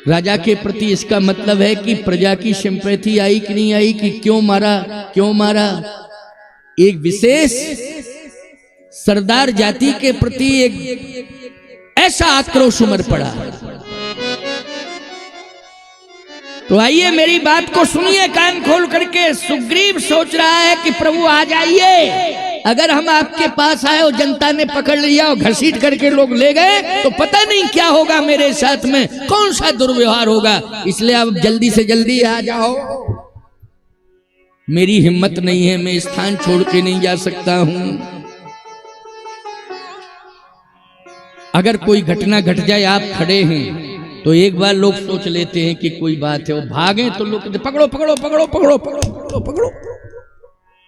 राजा के प्रति इसका मतलब है कि प्रजा की सिंपैथी आई कि नहीं आई, कि क्यों मारा क्यों मारा। एक विशेष सरदार जाति के प्रति एक ऐसा आक्रोश उमड़ पड़ा। तो आइए मेरी बात को सुनिए कान खोल करके। सुग्रीव सोच रहा है कि प्रभु आ जाइए, अगर हम आपके पास आए और जनता ने पकड़ लिया और घसीट करके लोग ले गए तो पता नहीं क्या होगा मेरे साथ में, कौन सा दुर्व्यवहार होगा, इसलिए आप जल्दी से जल्दी आ जाओ। मेरी हिम्मत नहीं है, मैं स्थान छोड़ के नहीं जा सकता हूं। अगर कोई घटना घट जाए, आप खड़े हैं तो एक बार लोग सोच लेते हैं कि कोई बात है, वो भागे तो लोग कहते पकड़ो पकड़ो पकड़ो पकड़ो पकड़ो पकड़ो पकड़ो,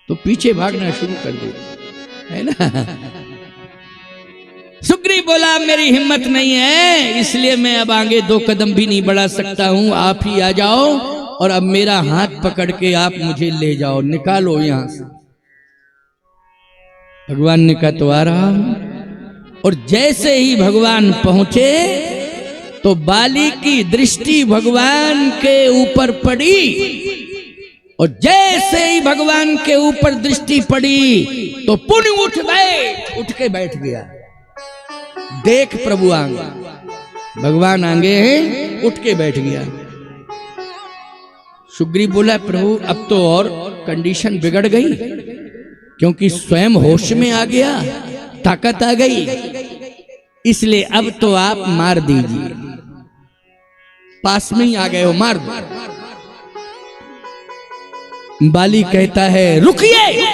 तो पीछे भागना शुरू कर दे, है ना। सुग्रीव बोला मेरी हिम्मत नहीं है, इसलिए मैं अब आगे 2 कदम भी नहीं बढ़ा सकता हूं, आप ही आ जाओ और अब मेरा हाथ पकड़ के आप मुझे ले जाओ, निकालो यहां से। भगवान ने कहा तो आ रहा हूं। और जैसे ही भगवान पहुंचे तो बाली की दृष्टि भगवान के ऊपर पड़ी, और जैसे ही भगवान के ऊपर दृष्टि पड़ी तो पुण्य उठ के बैठ गया। देख प्रभु आगे, भगवान आगे हैं, उठ के बैठ गया। सुग्रीव बोला प्रभु अब तो और कंडीशन बिगड़ गई, क्योंकि स्वयं होश में आ गया, ताकत आ गई, इसलिए अब तो आप मार दीजिए। पास में ही आ गए हो, मार दो। बाली कहता है रुकिए,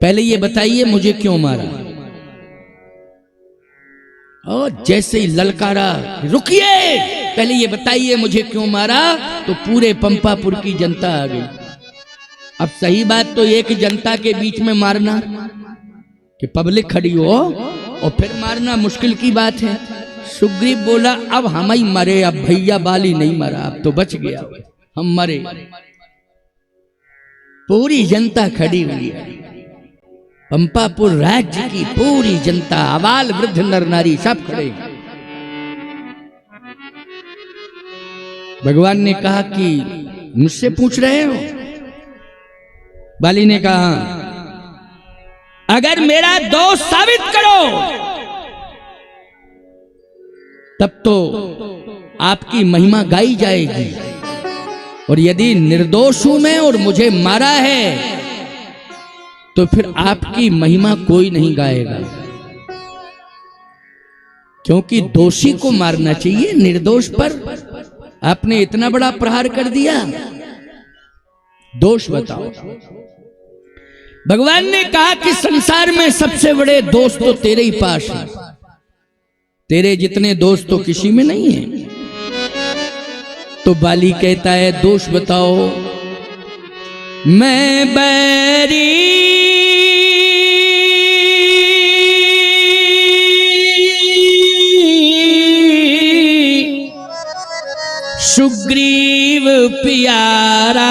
पहले ये बताइए मुझे क्यों मारा। और जैसे ही ललकारा रुकिए, पहले ये बताइए मुझे क्यों मारा, तो पूरे पंपापुर की जनता आ गई। अब सही बात तो एक जनता के बीच में मारना, कि पब्लिक खड़ी हो और फिर मारना मुश्किल की बात है। सुग्रीव बोला अब हम ही मरे, अब भैया बाली नहीं मरा, अब तो बच गया, हम मरे। पूरी जनता खड़ी हुई है, पंपापुर राज्य की पूरी जनता, आबाल वृद्ध नर नारी सब खड़े। भगवान ने कहा कि मुझसे पूछ रहे हो? बाली ने कहा अगर मेरा दोष साबित करो तब तो आपकी महिमा गाई जाएगी, और यदि निर्दोष हूं मैं और मुझे मारा है तो फिर आपकी महिमा कोई नहीं गाएगा, क्योंकि दोषी को मारना चाहिए, निर्दोष पर आपने इतना बड़ा प्रहार कर दिया। दोष बताओ। भगवान ने कहा कि संसार में सबसे बड़े दोस्त तो तेरे ही पास हैं, तेरे जितने दोस्त तो किसी में नहीं है। तो बाली कहता है दोष बताओ। मैं बैरी सुग्रीव प्यारा,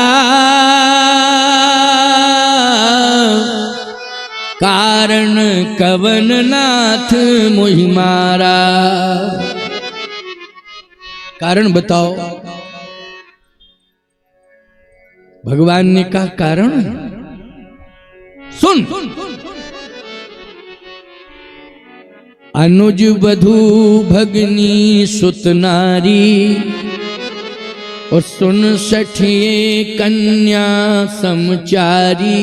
कारण कवन नाथ मुहि मारा। कारण बताओ। भगवान ने कहा कारण सुन। अनुज वधू भगनी सुत नारी और सुन सठिए कन्या समचारी।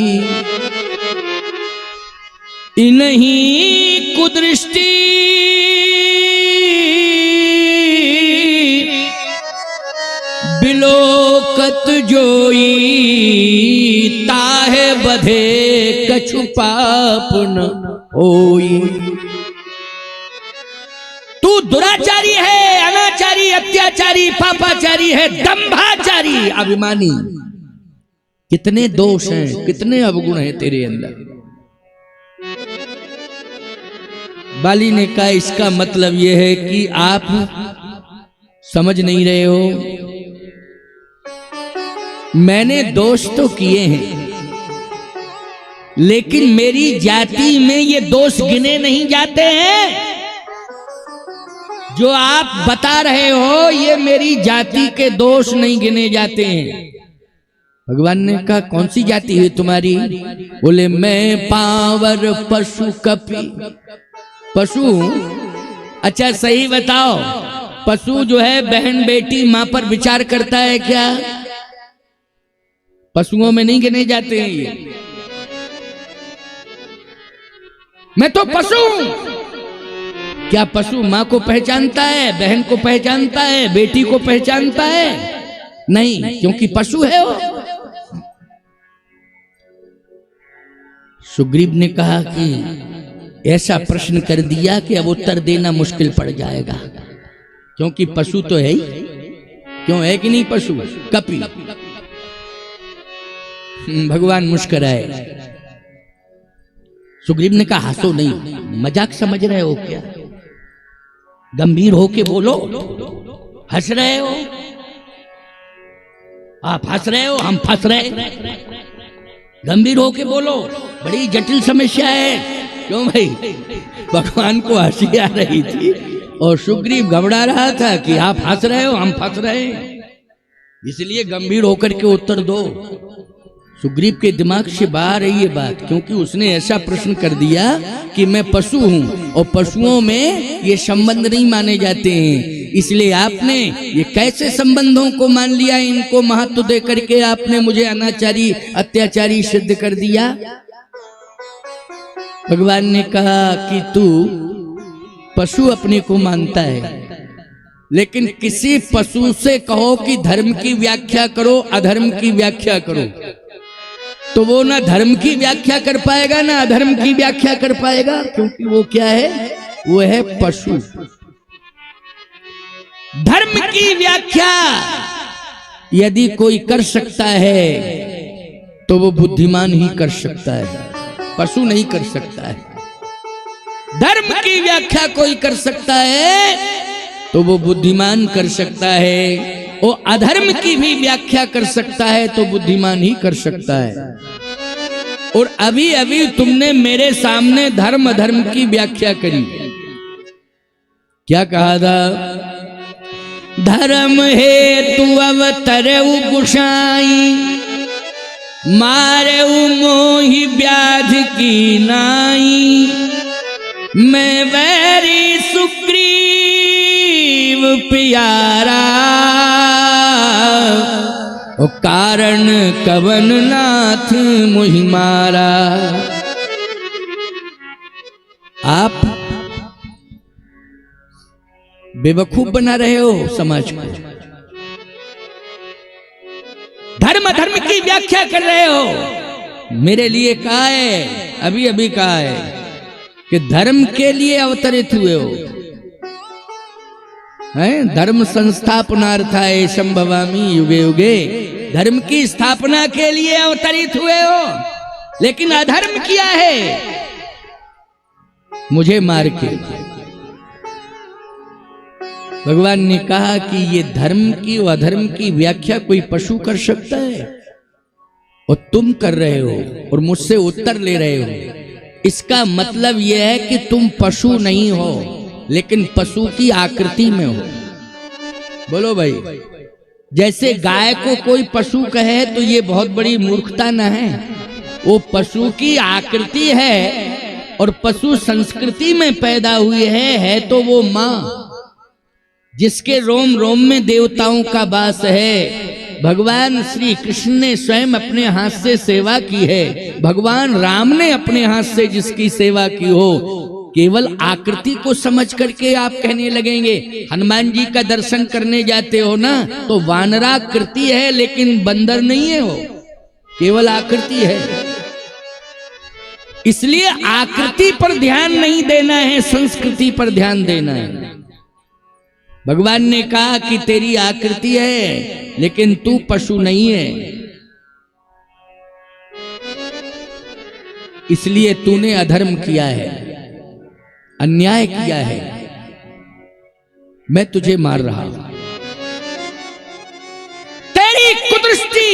इन्हीं कुदृष्टि बिलोकत जोई ताहे बधे कछु पाप न होई। तू दुराचारी है, अनाचारी, अत्याचारी, पापाचारी है, दंभाचारी, अभिमानी। कितने दोष हैं, कितने अवगुण हैं तेरे अंदर। बाली ने कहा इसका मतलब यह है कि आप समझ नहीं रहे हो। मैंने दोष तो किए हैं, लेकिन मेरी जाति में ये दोष गिने नहीं जाते हैं। जो आप बता रहे हो ये मेरी जाति के दोष नहीं गिने जाते हैं। भगवान ने कहा कौन सी जाति है तुम्हारी? बोले मैं पावर पशु कपि। पशु? अच्छा सही बताओ, पशु जो है बहन बेटी मां पर विचार करता है क्या? पशुओं में नहीं गिने जाते हैं ये। मैं तो पशु हूं। क्या पशु मां को पहचानता है, बहन को पहचानता है, बेटी को पहचानता है? नहीं, क्योंकि पशु है वो। सुग्रीव ने कहा कि ऐसा प्रश्न कर दिया कि अब उत्तर देना मुश्किल पड़ जाएगा, क्योंकि पशु तो है ही। क्यों है कि नहीं पशु? कपि। भगवान मुस्कुराए। सुग्रीव ने कहा हंसो नहीं, मजाक समझ रहे हो क्या? गंभीर होके बोलो। हंस रहे हो आप, हंस रहे हो, हम फंस रहे। गंभीर होके बोलो, बड़ी जटिल समस्या है। क्यों भाई? भगवान को हंसी आ रही थी और सुग्रीव घबरा रहा था कि आप हंस रहे हो, हम फंस रहे, इसलिए गंभीर होकर के उत्तर दो। सुग्रीव के दिमाग से बाहर है ये बात, क्योंकि उसने ऐसा प्रश्न कर दिया कि मैं पशु हूं और पशुओं में ये संबंध नहीं माने जाते हैं, इसलिए आपने ये कैसे संबंधों को मान लिया? इनको महत्व दे करके आपने मुझे अनाचारी अत्याचारी सिद्ध कर दिया। भगवान ने कहा कि तू पशु अपने को मानता है, लेकिन किसी पशु से कहो कि धर्म की व्याख्या करो, अधर्म की व्याख्या करो, तो वो ना धर्म की व्याख्या कर पाएगा ना अधर्म की व्याख्या कर पाएगा, क्योंकि वो क्या है? वो है पशु। धर्म की व्याख्या यदि कोई कर सकता है तो वो बुद्धिमान ही कर सकता है, पशु नहीं कर सकता है। धर्म की व्याख्या कोई कर सकता है तो वो बुद्धिमान कर सकता है, वो अधर्म की भी व्याख्या कर सकता है तो बुद्धिमान ही कर सकता है। और अभी अभी तुमने मेरे सामने धर्म अधर्म की व्याख्या करी। क्या कहा था? धर्म हेतु अवतरऊ गुसाई, मारेऊ मोहि व्याध की नाई, मैं वैरी सुग्रीव प्यारा, ओ कारण कवन नाथ मुहि मारा। आप बेवकूफ बना रहे हो समाज को, धर्म धर्म की व्याख्या कर रहे हो। मेरे लिए कहा है, अभी अभी कहा है कि धर्म के लिए अवतरित हुए हो, हैं? धर्म संस्थापनार्थाय संभवामि युगे युगे, धर्म की स्थापना के लिए अवतरित हुए हो, लेकिन अधर्म किया है मुझे मार के। भगवान ने कहा कि ये धर्म की और अधर्म की व्याख्या कोई पशु कर सकता है, और तुम कर रहे हो और मुझसे उत्तर ले रहे हो। इसका मतलब यह है कि तुम पशु नहीं हो, लेकिन पशु की आकृति में हो। बोलो भाई, जैसे गाय को कोई पशु कहे तो ये बहुत बड़ी मूर्खता न है। वो पशु की आकृति है, और पशु संस्कृति में पैदा हुई है तो वो माँ जिसके रोम रोम में देवताओं का वास है। भगवान श्री कृष्ण ने स्वयं अपने हाथ से सेवा की है, भगवान राम ने अपने हाथ से जिसकी सेवा की हो, केवल आकृति को समझ करके आप कहने लगेंगे। हनुमान जी का दर्शन करने जाते हो ना तो वानराकृति है लेकिन बंदर नहीं है, वो केवल आकृति है। इसलिए आकृति पर ध्यान नहीं देना है, संस्कृति पर ध्यान देना है। भगवान ने कहा कि तेरी आकृति है लेकिन तू पशु नहीं है, इसलिए तूने अधर्म किया है, अन्याय किया है, मैं तुझे मार रहा हूं। तेरी कुदृष्टि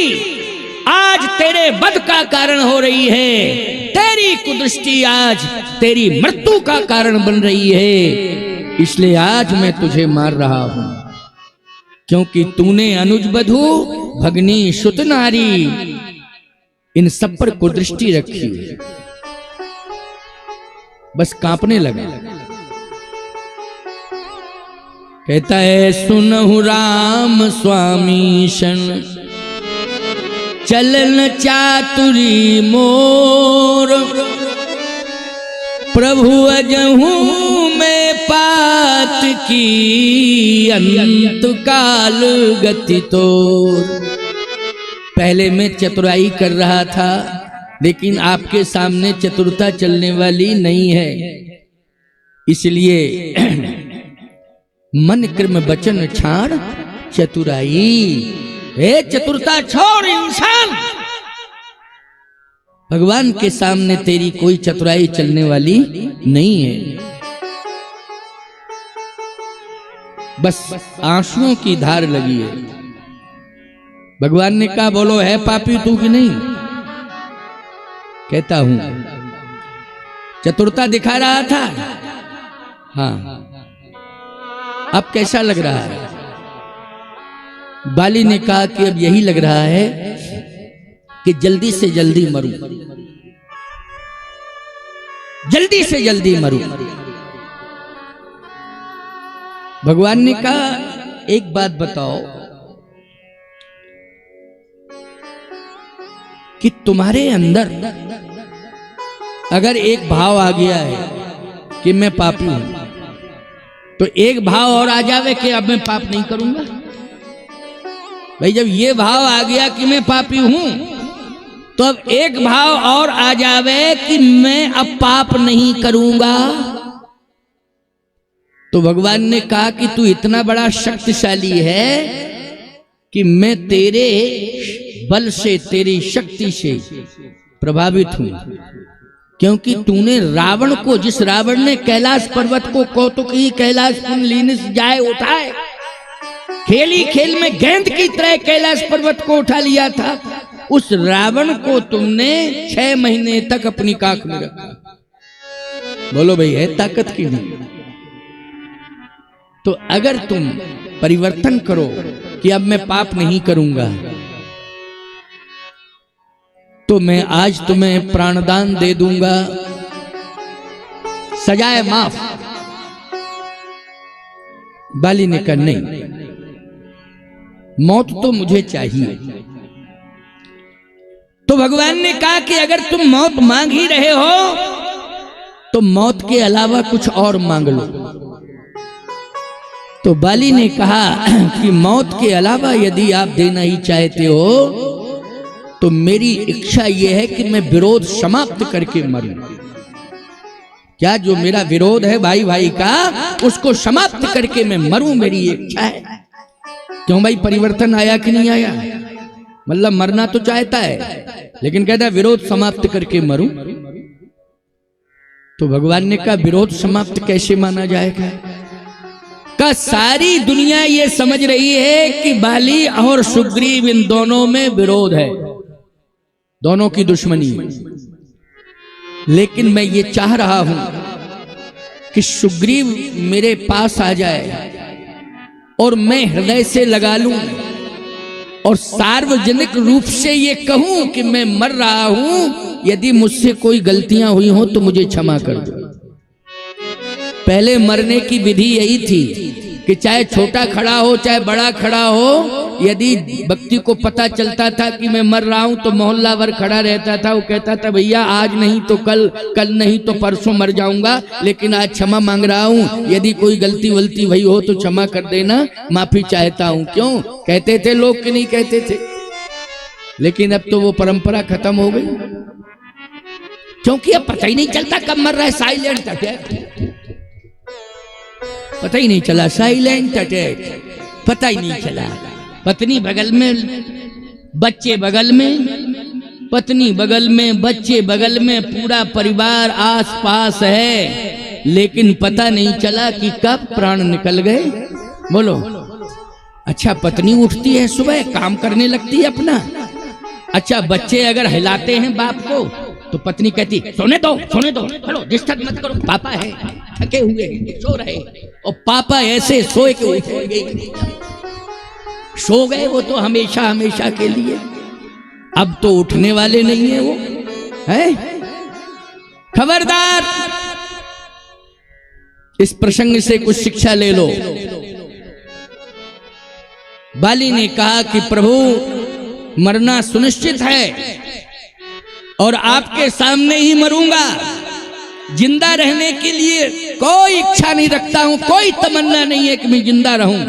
आज तेरे वध का कारण हो रही है, तेरी कुदृष्टि आज तेरी मृत्यु का कारण बन रही है, इसलिए आज मैं तुझे मार रहा हूं, क्योंकि तूने अनुज बधू भगनी सुत नारी इन सब पर कुदृष्टि रखी। बस कांपने लगा। कहता है सुनहु राम स्वामी शन चलन चातुरी मोर, प्रभु अजहू में पात की अंत काल गति तोर। पहले मैं चतुराई कर रहा था लेकिन आपके सामने चतुरता चलने वाली नहीं है, इसलिए मन कर्म वचन छाड़ चतुराई। हे चतुरता छोड़ इंसान, भगवान के सामने तेरी कोई चतुराई चलने वाली नहीं है। बस आंसुओं की धार लगी है। भगवान ने कहा बोलो है पापी तू कि नहीं? कहता हूं। चतुरता दिखा रहा था। हाँ, अब कैसा लग रहा है? बाली ने कहा कि अब यही लग रहा है कि जल्दी से जल्दी मरूं, जल्दी से जल्दी मरूं। भगवान ने कहा एक बात बताओ कि तुम्हारे अंदर अगर एक भाव आ गया है कि मैं पापी हूं, तो एक भाव और आ जावे कि अब मैं पाप नहीं करूंगा। भाई जब ये भाव आ गया कि मैं पापी हूं, तो अब एक भाव और आ जावे कि मैं अब पाप नहीं करूंगा। तो भगवान ने कहा कि तू इतना बड़ा शक्तिशाली है कि मैं तेरे बल से, तेरी शक्ति से प्रभावित हूं, क्योंकि तूने रावण को, जिस रावण ने कैलाश पर्वत को कौतुक ही कैलाश कुंडलिनी जाए उठाए, खेली खेल में गेंद की तरह कैलाश पर्वत को उठा लिया था, उस रावण को तुमने 6 महीने तक अपनी काख में रखा। बोलो भाई है ताकत की नहीं? तो अगर तुम परिवर्तन करो कि अब मैं पाप नहीं करूंगा, तो मैं आज तुम्हें प्राणदान दे दूंगा, सजाए माफ। बाली ने कहा नहीं, मौत तो मुझे चाहिए। तो भगवान ने कहा कि अगर तुम मौत मांग ही रहे हो तो मौत के अलावा कुछ और मांग लो। तो बाली ने कहा कि मौत के अलावा यदि आप देना ही चाहते हो तो मेरी इच्छा यह है कि मैं विरोध समाप्त करके मरूं। क्या जो मेरा विरोध है भाई भाई का, उसको समाप्त करके मैं मरूं, मेरी इच्छा है। क्यों भाई, परिवर्तन आया कि नहीं आया? मतलब मरना तो चाहता है लेकिन कहता है विरोध समाप्त करके मरूं। तो भगवान ने कहा विरोध समाप्त कैसे माना जाएगा? का सारी दुनिया ये समझ रही है कि बाली और सुग्रीव इन दोनों में विरोध है, दोनों की दुश्मनी है। लेकिन मैं ये चाह रहा हूं कि सुग्रीव मेरे पास आ जाए और मैं हृदय से लगा लूं और सार्वजनिक रूप से ये कहूं कि मैं मर रहा हूं, यदि मुझसे कोई गलतियां हुई हो तो मुझे क्षमा कर दो। पहले मरने की विधि यही थी कि चाहे छोटा खड़ा हो चाहे बड़ा खड़ा हो, यदि व्यक्ति को पता चलता था कि मैं मर रहा हूं तो मोहल्ला भर खड़ा रहता था। वो कहता था भैया आज नहीं तो कल, कल नहीं तो परसों मर जाऊंगा, लेकिन आज क्षमा मांग रहा हूं, यदि कोई गलती वलती हुई हो तो क्षमा कर देना, माफी चाहता हूं। क्यों कहते थे लोग कि नहीं कहते थे? लेकिन अब तो वो परंपरा खत्म हो गई, क्योंकि अब पता ही नहीं चलता कब मर रहा है। साइलेंट अटैक, पता ही नहीं चला। साइलेंट अटैक, पता ही नहीं चला। पत्नी बगल में, बच्चे बगल में, पत्नी बगल में, बच्चे बगल में, पूरा परिवार आस पास है, लेकिन पता नहीं चला कि कब प्राण निकल गए। बोलो। अच्छा, पत्नी उठती है सुबह, काम करने लगती है अपना। अच्छा, बच्चे अगर हिलाते हैं बाप को तो पत्नी कहती सोने दो, सोने दो, चलो डिस्टर्ब मत करो, पापा है, थके हुए सो रहे। और पापा ऐसे सोए के उठ सो गए, वो तो हमेशा हमेशा के लिए। अब तो उठने वाले नहीं है वो, है? खबरदार, इस प्रसंग से कुछ शिक्षा ले लो। बाली ने कहा कि प्रभु मरना सुनिश्चित है और आपके सामने ही मरूंगा, जिंदा रहने के लिए कोई इच्छा नहीं रखता हूं, कोई तमन्ना नहीं है कि मैं जिंदा रहूं।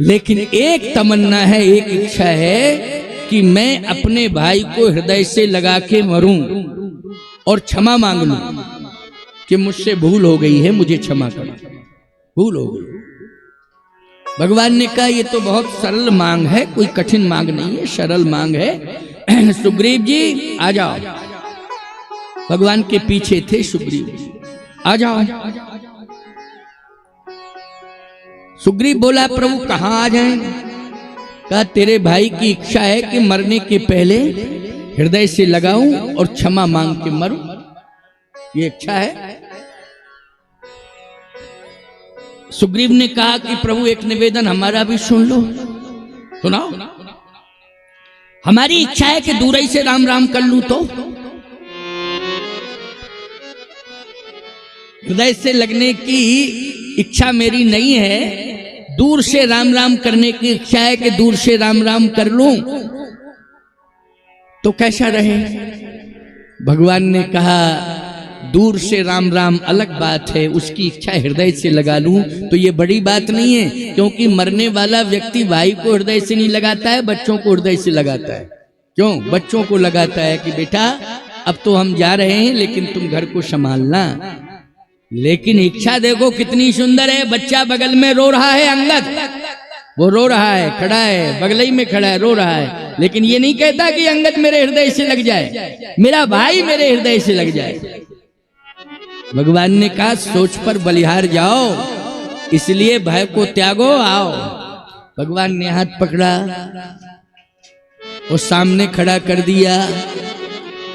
लेकिन एक तमन्ना है, एक इच्छा है कि मैं अपने भाई को हृदय से लगा के मरूं और क्षमा मांग लूं कि मुझसे भूल हो गई है, मुझे क्षमा करो, भूल हो गई। भगवान ने कहा ये तो बहुत सरल मांग है, कोई कठिन मांग नहीं है, सरल मांग है। सुग्रीव जी आ जाओ। भगवान के पीछे थे सुग्रीव जी, आ जाओ। सुग्रीव बोला प्रभु कहां आ जाएं? कहा तेरे भाई की इच्छा है कि मरने के पहले हृदय से लगाऊं और क्षमा मांग के मरूं, ये इच्छा है। सुग्रीव ने कहा कि प्रभु एक निवेदन हमारा भी सुन लो। सुनाओ। हमारी इच्छा है कि दूर ही से राम राम कर लूं, तो हृदय से लगने की इच्छा मेरी नहीं है, दूर से राम राम करने की इच्छा है कि दूर से राम राम कर लूं तो कैसा रहे? भगवान ने कहा दूर से राम राम अलग बात है, उसकी इच्छा हृदय से लगा लूं तो ये बड़ी बात नहीं है, क्योंकि मरने वाला व्यक्ति भाई को हृदय से नहीं लगाता है, बच्चों को हृदय से लगाता है। क्यों? बच्चों को लगाता है कि बेटा अब तो हम जा रहे हैं, लेकिन तुम घर को संभालना। लेकिन इच्छा देखो कितनी सुंदर है। बच्चा बगल में रो रहा है, अंगद वो रो रहा है, खड़ा है, बगल ही में खड़ा है, रो रहा है, लेकिन ये नहीं कहता कि अंगद मेरे हृदय से लग जाए, मेरा भाई मेरे हृदय से लग जाए। भगवान ने कहा सोच पर बलिहार जाओ, इसलिए भय को त्यागो, आओ। भगवान ने हाथ पकड़ा और सामने खड़ा कर दिया।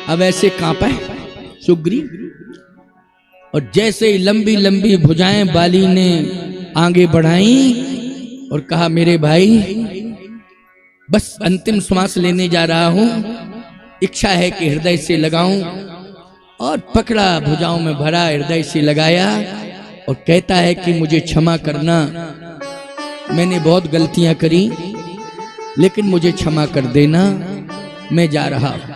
अब ऐसे कांपा सुग्रीव, और जैसे ही लंबी लंबी भुजाएं बाली ने आगे बढ़ाई और कहा मेरे भाई बस अंतिम श्वास लेने जा रहा हूं, इच्छा है कि हृदय से लगाऊं। और पकड़ा, भुजाओं में भरा, हृदय से लगाया और कहता है कि मुझे क्षमा करना, मैंने बहुत गलतियां करी, लेकिन मुझे क्षमा कर देना, मैं जा रहा हूं।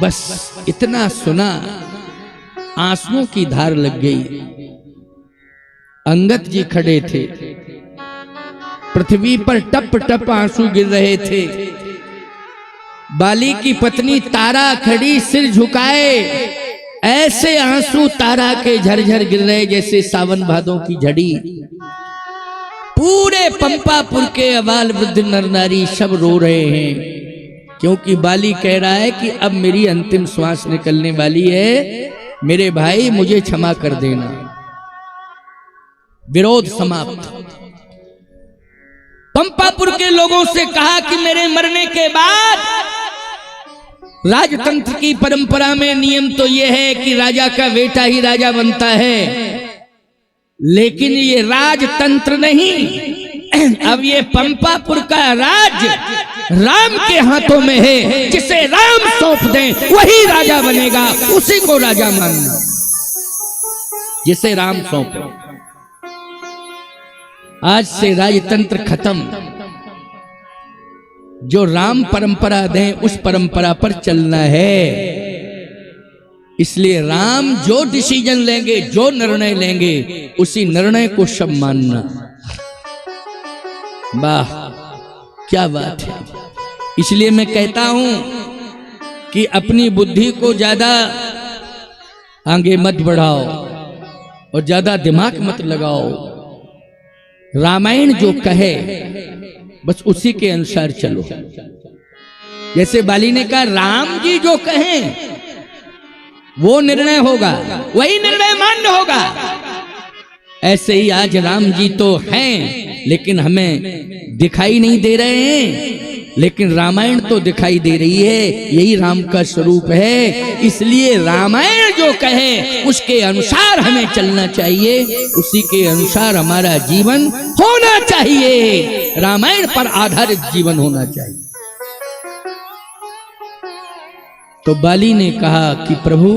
बस इतना सुना, आंसुओं की धार लग गई। अंगद जी खड़े थे, पृथ्वी पर टप टप आंसू गिर रहे थे। बाली की पत्नी तारा खड़ी सिर झुकाए, ऐसे आंसू तारा के झरझर गिर रहे जैसे सावन भादों की झड़ी। पूरे पंपापुर के अबाल वृद्ध नर नारी सब रो रहे हैं, क्योंकि बाली कह रहा है कि अब मेरी अंतिम श्वास निकलने वाली है, मेरे भाई मुझे क्षमा कर देना। विरोध समाप्त। पंपापुर के लोगों से कहा कि मेरे मरने के बाद राजतंत्र की परंपरा में नियम तो यह है कि राजा का बेटा ही राजा बनता है, लेकिन ये राजतंत्र नहीं, अब ये पंपापुर का राज राम के हाथों में है। जिसे राम सौंप दें वही राजा बनेगा, उसी को राजा मानना, जिसे राम सौंपे। आज से राजतंत्र खत्म, जो राम परंपरा दें उस परंपरा पर चलना है। इसलिए राम जो डिसीजन लेंगे, जो निर्णय लेंगे, उसी निर्णय को सब मानना। वाह क्या बात है। इसलिए मैं कहता हूं कि अपनी बुद्धि को ज्यादा आगे मत बढ़ाओ और ज्यादा दिमाग मत लगाओ। रामायण जो कहे बस उसी के अनुसार चलो। जैसे बाली ने कहा राम जी जो कहें वो निर्णय होगा, वही निर्णय मान्य होगा। ऐसे ही आज राम जी तो हैं लेकिन हमें दिखाई नहीं दे रहे हैं, लेकिन रामायण तो दिखाई दे रही है। यही राम का स्वरूप है। इसलिए रामायण जो कहे उसके अनुसार हमें चलना चाहिए, उसी के अनुसार हमारा जीवन होना चाहिए। रामायण पर आधारित जीवन होना चाहिए। तो बाली ने कहा कि प्रभु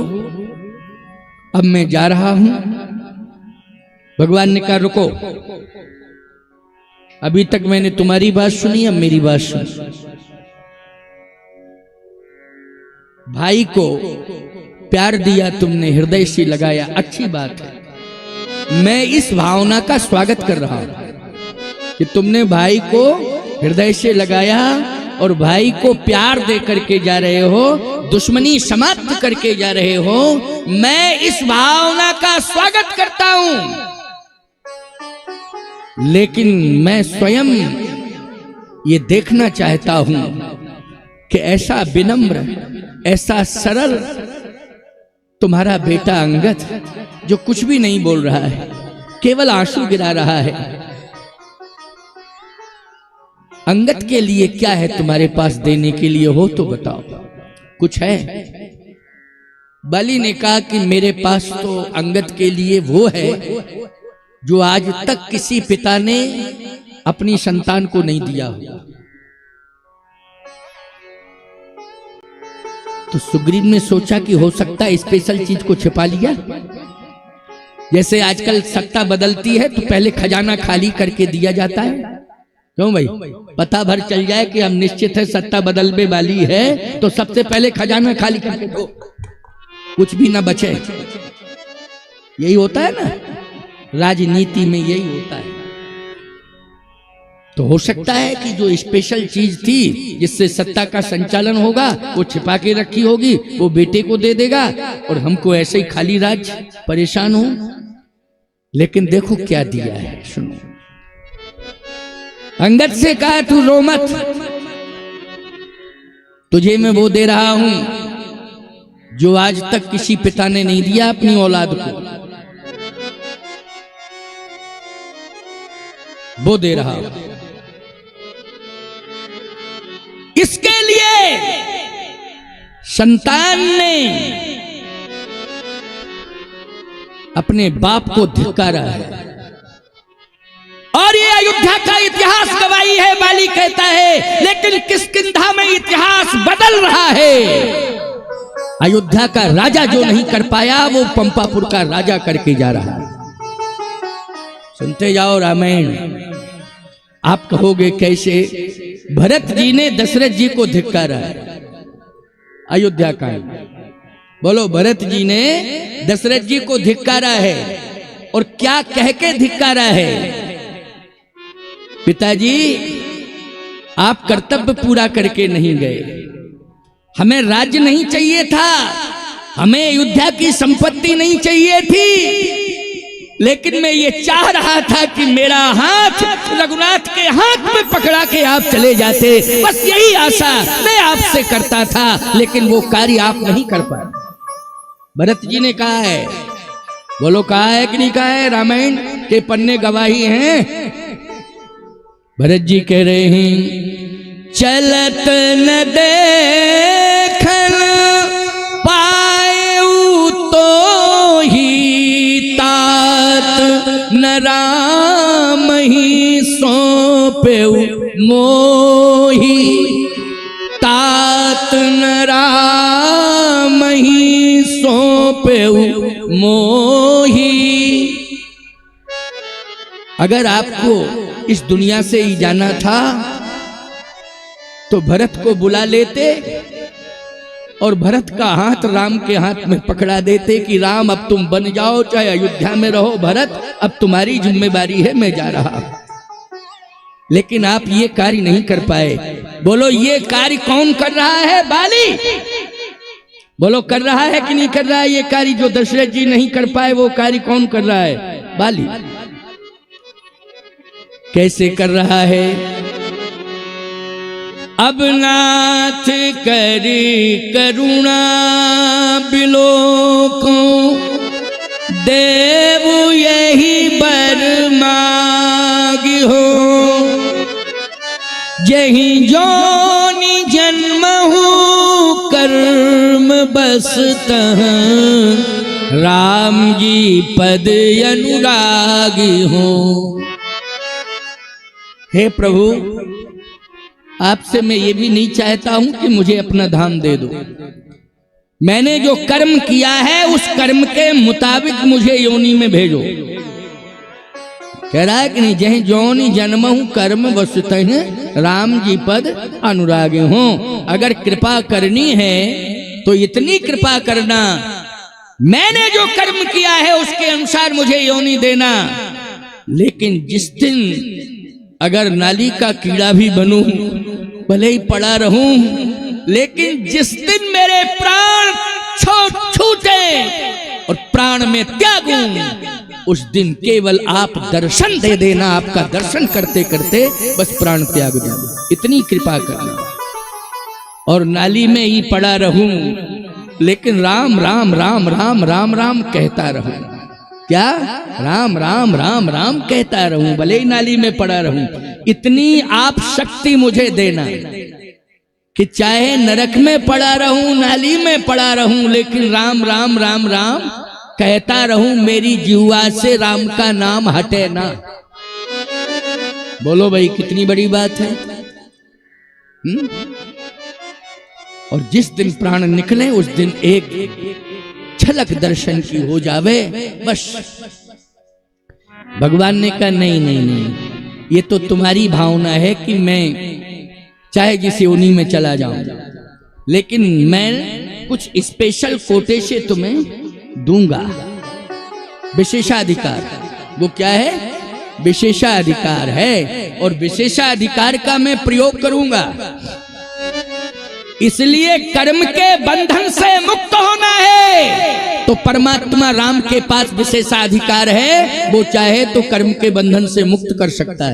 अब मैं जा रहा हूं। भगवान ने कहा रुको, अभी तक मैंने तुम्हारी बात सुनी, अब मेरी बात सुन। भाई को प्यार दिया तुमने, हृदय से लगाया, अच्छी बात है। मैं इस भावना का स्वागत कर रहा हूं कि तुमने भाई को हृदय से लगाया और भाई को प्यार दे करके जा रहे हो, दुश्मनी समाप्त करके जा रहे हो। मैं इस भावना का स्वागत करता हूं, लेकिन मैं स्वयं ये देखना चाहता हूं कि ऐसा विनम्र, ऐसा सरल तुम्हारा बेटा अंगद, जो कुछ भी नहीं बोल रहा है, केवल आंसू गिरा रहा है, अंगद के लिए क्या है तुम्हारे पास देने के लिए? हो तो बताओ, कुछ है? बाली ने कहा कि मेरे पास तो अंगद के लिए वो है जो आज तक किसी पिता ने अपनी संतान को नहीं दिया हो। तो सुग्रीव ने सोचा कि हो सकता है स्पेशल चीज को छिपा लिया। जैसे आजकल सत्ता बदलती है तो पहले खजाना खाली करके दिया जाता है। क्यों भाई? पता भर चल जाए कि हम निश्चित है सत्ता बदलने वाली है तो सबसे पहले खजाना खाली करके दो, कुछ भी ना बचे। यही होता है ना, राजनीति में यही होता है। तो हो सकता है कि जो स्पेशल चीज थी जिससे सत्ता का संचालन होगा वो छिपा के रखी होगी, वो बेटे को दे देगा और हमको ऐसे ही खाली राज परेशान हो। लेकिन देखो क्या दिया है, सुनो। अंगद से कहा तू रो मत, तुझे मैं वो दे रहा हूं जो आज तक किसी पिता ने नहीं दिया अपनी औलाद को, वो दे रहा हूं। इसके लिए संतान ने अपने बाप को धिक्कारा है और ये अयोध्या का इतिहास गवाही है। बाली कहता है लेकिन किष्किंधा में इतिहास बदल रहा है। अयोध्या का राजा जो नहीं कर पाया वो पंपापुर का राजा करके जा रहा है। सुनते जाओ रामायण। आप कहोगे कैसे? भरत जी ने दशरथ जी को धिक्कारा है, अयोध्या का। बोलो, भरत जी ने दशरथ जी को धिक्कारा है और क्या कह के धिक्कारा है? पिताजी आप कर्तव्य पूरा करके नहीं गए, हमें राज्य नहीं चाहिए था, हमें अयोध्या की संपत्ति नहीं चाहिए थी, लेकिन मैं ये चाह रहा था कि मेरा हाथ रघुनाथ के हाथ में पकड़ा के आप चले जाते। बस यही आशा मैं आपसे करता था, लेकिन वो कार्य आप नहीं कर पाए। भरत जी ने कहा है, बोलो कहा है कि नहीं कहा है? रामायण के पन्ने गवाही हैं। भरत जी कह रहे हैं चलत न देखन पाए तो ही तात न राम ही सौंपेउ मोही, तात न राम ही सौंपेउ मोही। अगर आपको इस दुनिया से ही जाना था तो भरत को बुला लेते और भरत का हाथ राम के हाथ में पकड़ा देते कि राम अब तुम बन जाओ, चाहे अयोध्या में रहो, भरत अब तुम्हारी जिम्मेदारी है, मैं जा रहा। लेकिन आप ये कार्य नहीं कर पाए। बोलो ये कार्य कौन कर रहा है? बाली। बोलो कर रहा है कि नहीं कर रहा है? ये कार्य जो दशरथ जी नहीं कर पाए वो कार्य कौन कर रहा है? बाली। कैसे कर रहा है? अब नाथ करी करुणा बिलोको, देव यही बर मागी हो। जही जोनि जन्महु कर्म बसतः, राम जी पद अनुरागी हो। हे प्रभु, आपसे मैं ये भी नहीं चाहता हूं कि मुझे अपना धाम दे दो। मैंने जो कर्म किया है उस कर्म के मुताबिक मुझे योनि में भेजो। कह रहा है कि नहीं, जहीं जोनि जन्महु कर्म वसुतः, राम जी पद अनुरागी हो। अगर कृपा करनी है तो इतनी कृपा करना, मैंने जो कर्म किया है उसके अनुसार मुझे योनि देना। लेकिन जिस दिन अगर नाली का कीड़ा भी बनूं, भले ही पड़ा रहूं, लेकिन जिस दिन मेरे प्राण छूटे और प्राण में त्यागूं, उस दिन केवल आप दर्शन दे देना। आपका दर्शन करते करते बस प्राण त्याग दूं, इतनी कृपा करना। और नाली में ही पड़ा रहूं, लेकिन राम राम राम राम राम राम कहता रहूं। क्या? राम राम राम राम कहता रहूं, भले ही नाली में पड़ा रहूं। इतनी आप शक्ति मुझे देना कि चाहे नरक में पड़ा रहूं, नाली में पड़ा रहूं, लेकिन राम राम राम राम कहता रहूं। मेरी जिह्वा से राम का नाम हटे ना। बोलो भाई, कितनी बड़ी बात है। और जिस दिन प्राण निकले उस दिन एक झलक दर्शन की हो जावे, बस। भगवान ने कहा नहीं नहीं नहीं, ये तो तुम्हारी भावना है कि मैं चाहे जिस योनि में चला जाऊं, लेकिन मैं कुछ स्पेशल कोटे से तुम्हें दूंगा, विशेषाधिकार। वो क्या है? विशेषाधिकार है, और विशेषाधिकार का मैं प्रयोग करूंगा। इसलिए कर्म के बंधन से मुक्त होना है तो परमात्मा राम के पास विशेषाधिकार है। वो चाहे तो कर्म के बंधन से मुक्त कर सकता है।